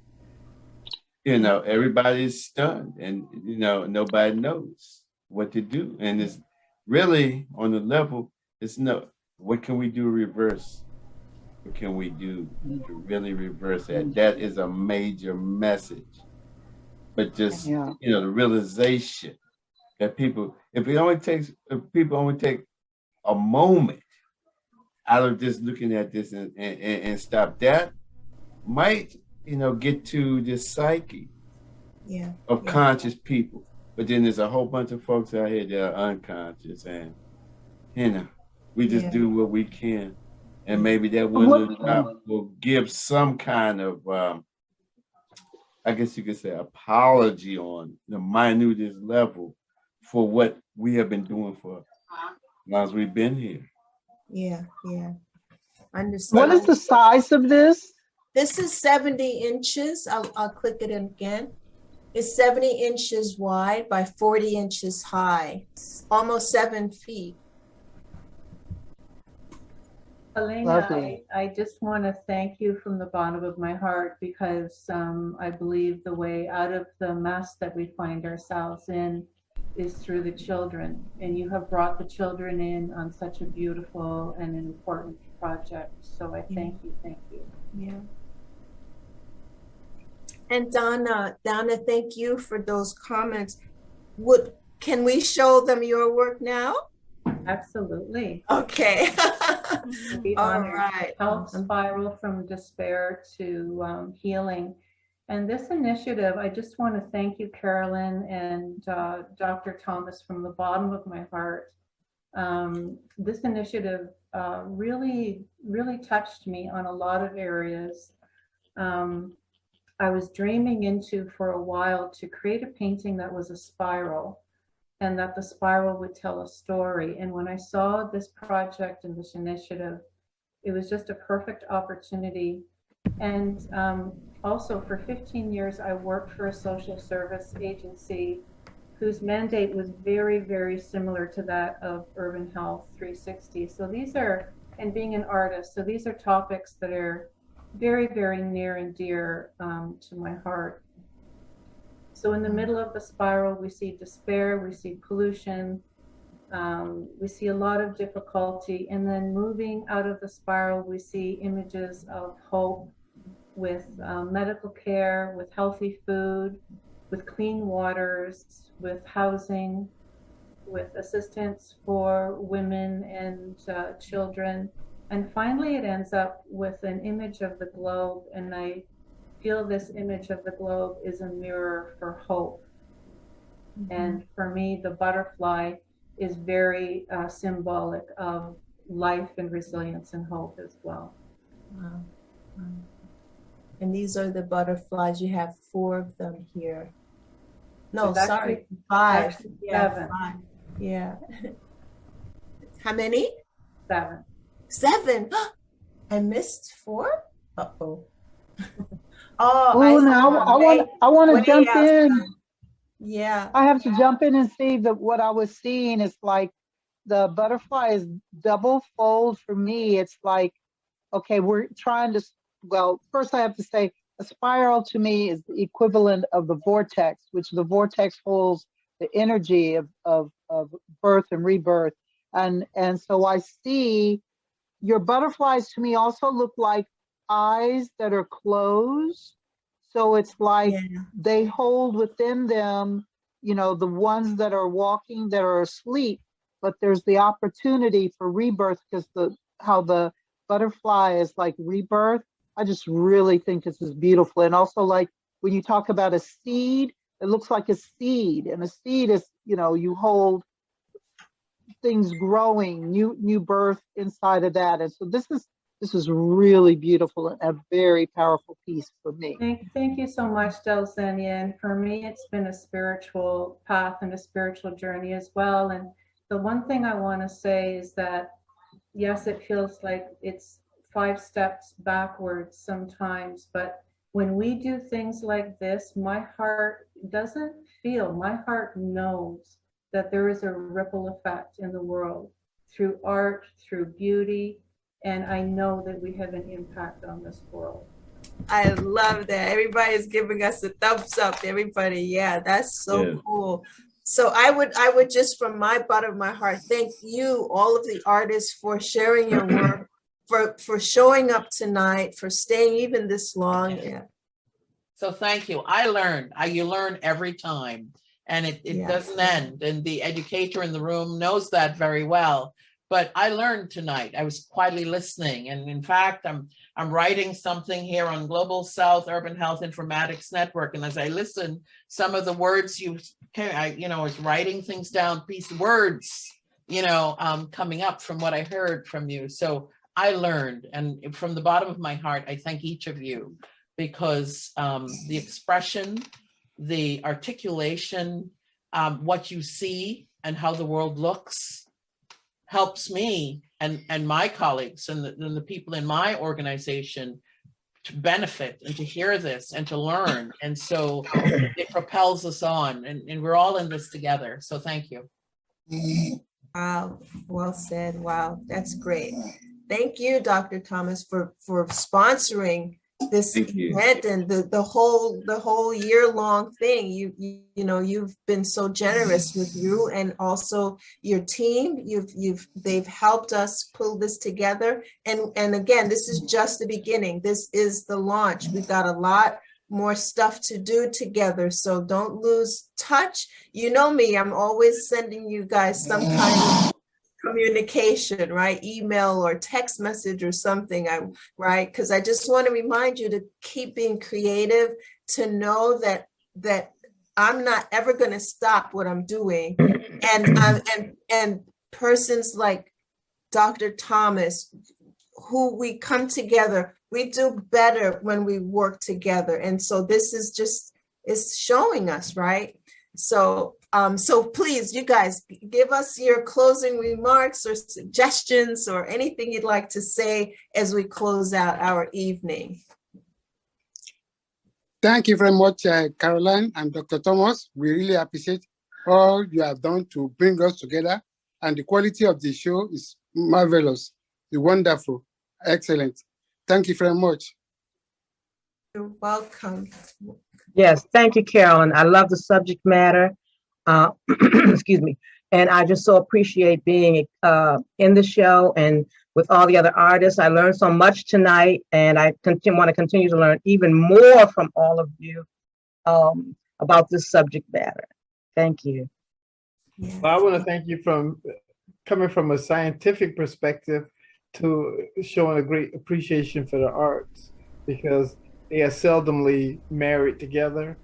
you know, everybody's stunned and, you know, nobody knows what to do. And it's really on the level, what can we do to reverse? What can we do to really reverse that? That is a major message. But just, you know, the realization that people only take a moment out of just looking at this and stop, that might, you know, get to the psyche of conscious people. But then there's a whole bunch of folks out here that are unconscious, and, you know, we just do what we can. And maybe that will give some kind of, I guess you could say, apology on the minutest level for what we have been doing for as long as we've been here. Yeah. Understand. What is the size of this? This is 70 inches. I'll click it again. It's 70 inches wide by 40 inches high, almost 7 feet. Elena, Lovely. I just want to thank you from the bottom of my heart, because I believe the way out of the mess that we find ourselves in is through the children. And you have brought the children in on such a beautiful and important project. So I thank you. Yeah. And Donna, thank you for those comments. Can we show them your work now? Absolutely. Okay. Be All honored. right. Help spiral from despair to healing. And this initiative, I just want to thank you, Carolyn and Dr. Thomas, from the bottom of my heart. This initiative really touched me on a lot of areas. I was dreaming into for a while to create a painting that was a spiral, and that the spiral would tell a story. And when I saw this project and this initiative, it was just a perfect opportunity. And also for 15 years, I worked for a social service agency whose mandate was very, very similar to that of Urban Health 360. So these are, and being an artist, so these are topics that are very, very near and dear to my heart. So in the middle of the spiral, we see despair, we see pollution, we see a lot of difficulty. And then moving out of the spiral, we see images of hope with medical care, with healthy food, with clean waters, with housing, with assistance for women and children. And finally, it ends up with an image of the globe, and I feel this image of the globe is a mirror for hope. And for me, the butterfly is very symbolic of life and resilience and hope as well. Wow. And these are the butterflies. You have 4 of them here. No, It's sorry, actually- 5. actually Yeah, 7. 5. Yeah. How many? 7. 7. I missed 4? Uh-oh. I want to jump in. Yeah. I have to jump in and see that what I was seeing is like the butterfly is double fold for me. It's like, okay, we're trying to, well, first I have to say a spiral to me is the equivalent of the vortex, which the vortex holds the energy of birth and rebirth. And so I see your butterflies to me also look like eyes that are closed. So it's like they hold within them, you know, the ones that are walking, that are asleep, but there's the opportunity for rebirth, because how the butterfly is like rebirth. I just really think this is beautiful. And also, like when you talk about a seed it looks like a seed, and a seed is, you hold things growing, new birth inside of that. And so this is really beautiful and a very powerful piece for me. Thank you so much, Delzenia. And for me, it's been a spiritual path and a spiritual journey as well. And the one thing I want to say is that, yes, it feels like it's 5 steps backwards sometimes, but when we do things like this, my heart knows that there is a ripple effect in the world through art, through beauty, and I know that we have an impact on this world. I love that. Everybody's giving us a thumbs up. Everybody, yeah, that's so cool. So I would just, from my bottom of my heart, thank you, all of the artists, for sharing your work, for showing up tonight, for staying even this long. Yeah. So thank you. I learned. You learn every time, and it doesn't end. And the educator in the room knows that very well. But I learned tonight. I was quietly listening, and in fact, I'm writing something here on Global South Urban Health Informatics Network. And as I listen, some of the words I was writing things down, words, coming up from what I heard from you. So I learned, and from the bottom of my heart, I thank each of you, because the expression, the articulation, what you see and how the world looks helps me and my colleagues and the people in my organization to benefit and to hear this and to learn. And so it propels us on, and we're all in this together. So thank you. Wow, well said. Wow, that's great. Thank you, Dr. Thomas, for sponsoring this event and the whole year-long thing. You've been so generous with you and also your team. They've helped us pull this together. And again, this is just the beginning. This is the launch. We've got a lot more stuff to do together. So don't lose touch. You know me, I'm always sending you guys some kind of communication, right? Email or text message or something, right? Because I just want to remind you to keep being creative, to know that I'm not ever going to stop what I'm doing. And persons like Dr. Thomas, who we come together, we do better when we work together. And so this is showing us, right? So please, you guys, give us your closing remarks or suggestions or anything you'd like to say as we close out our evening. Thank you very much, Caroline and Dr. Thomas. We really appreciate all you have done to bring us together, and the quality of the show is marvelous, it's wonderful, excellent. Thank you very much. You're welcome. Yes, thank you, Carolyn. I love the subject matter. Excuse me. And I just so appreciate being in the show and with all the other artists. I learned so much tonight, and I want to continue to learn even more from all of you about this subject matter. Thank you. Well, I want to thank you coming from a scientific perspective to showing a great appreciation for the arts, because they are seldomly married together.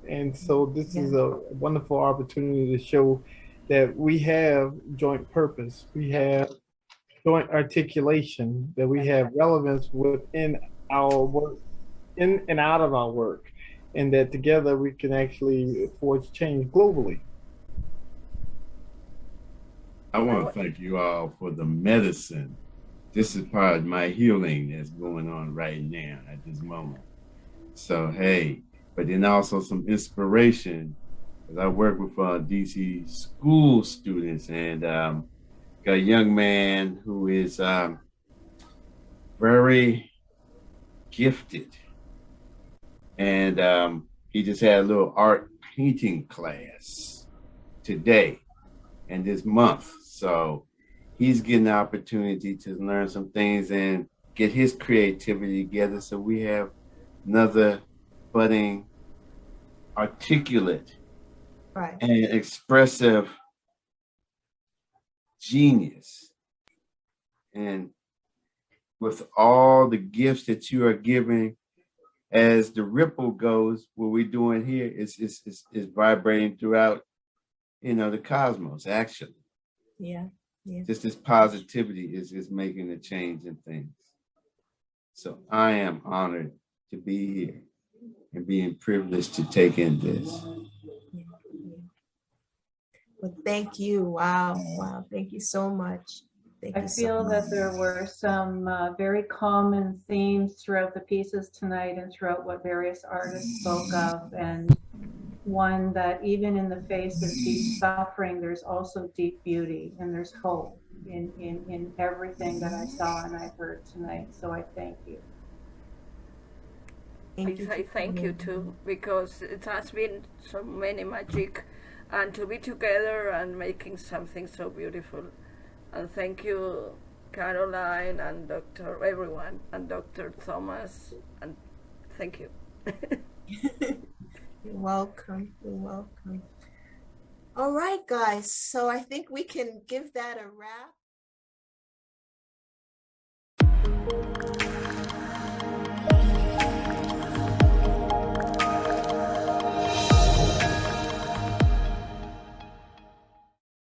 And so this is a wonderful opportunity to show that we have joint purpose, we have joint articulation, that we have relevance within our work, in and out of our work, and that together we can actually forge change globally. I want to thank you all for the medicine. This is part of my healing that's going on right now at this moment. So, hey, but then also some inspiration, because I work with DC school students, and got a young man who is very gifted. And he just had a little art painting class today and this month. So he's getting the opportunity to learn some things and get his creativity together. So we have another budding, articulate, right, and expressive genius. And with all the gifts that you are giving as the ripple goes, what we're doing here is vibrating throughout, the cosmos, actually. Yeah. Yeah. Just this positivity is making a change in things. So I am honored to be here and being privileged to take in this. Well, thank you. Wow. Wow. Thank you so much. Thank I you feel so that much. there were some very common themes throughout the pieces tonight and throughout what various artists spoke of. And one that even in the face of deep suffering, there's also deep beauty and there's hope in everything that I saw and I heard tonight. So I thank you. I say thank you too, because it has been so many magic, and to be together and making something so beautiful. And thank you, Caroline and Dr. everyone and Dr. Thomas, and thank you. You're welcome. You're welcome. All right, guys. So I think we can give that a wrap.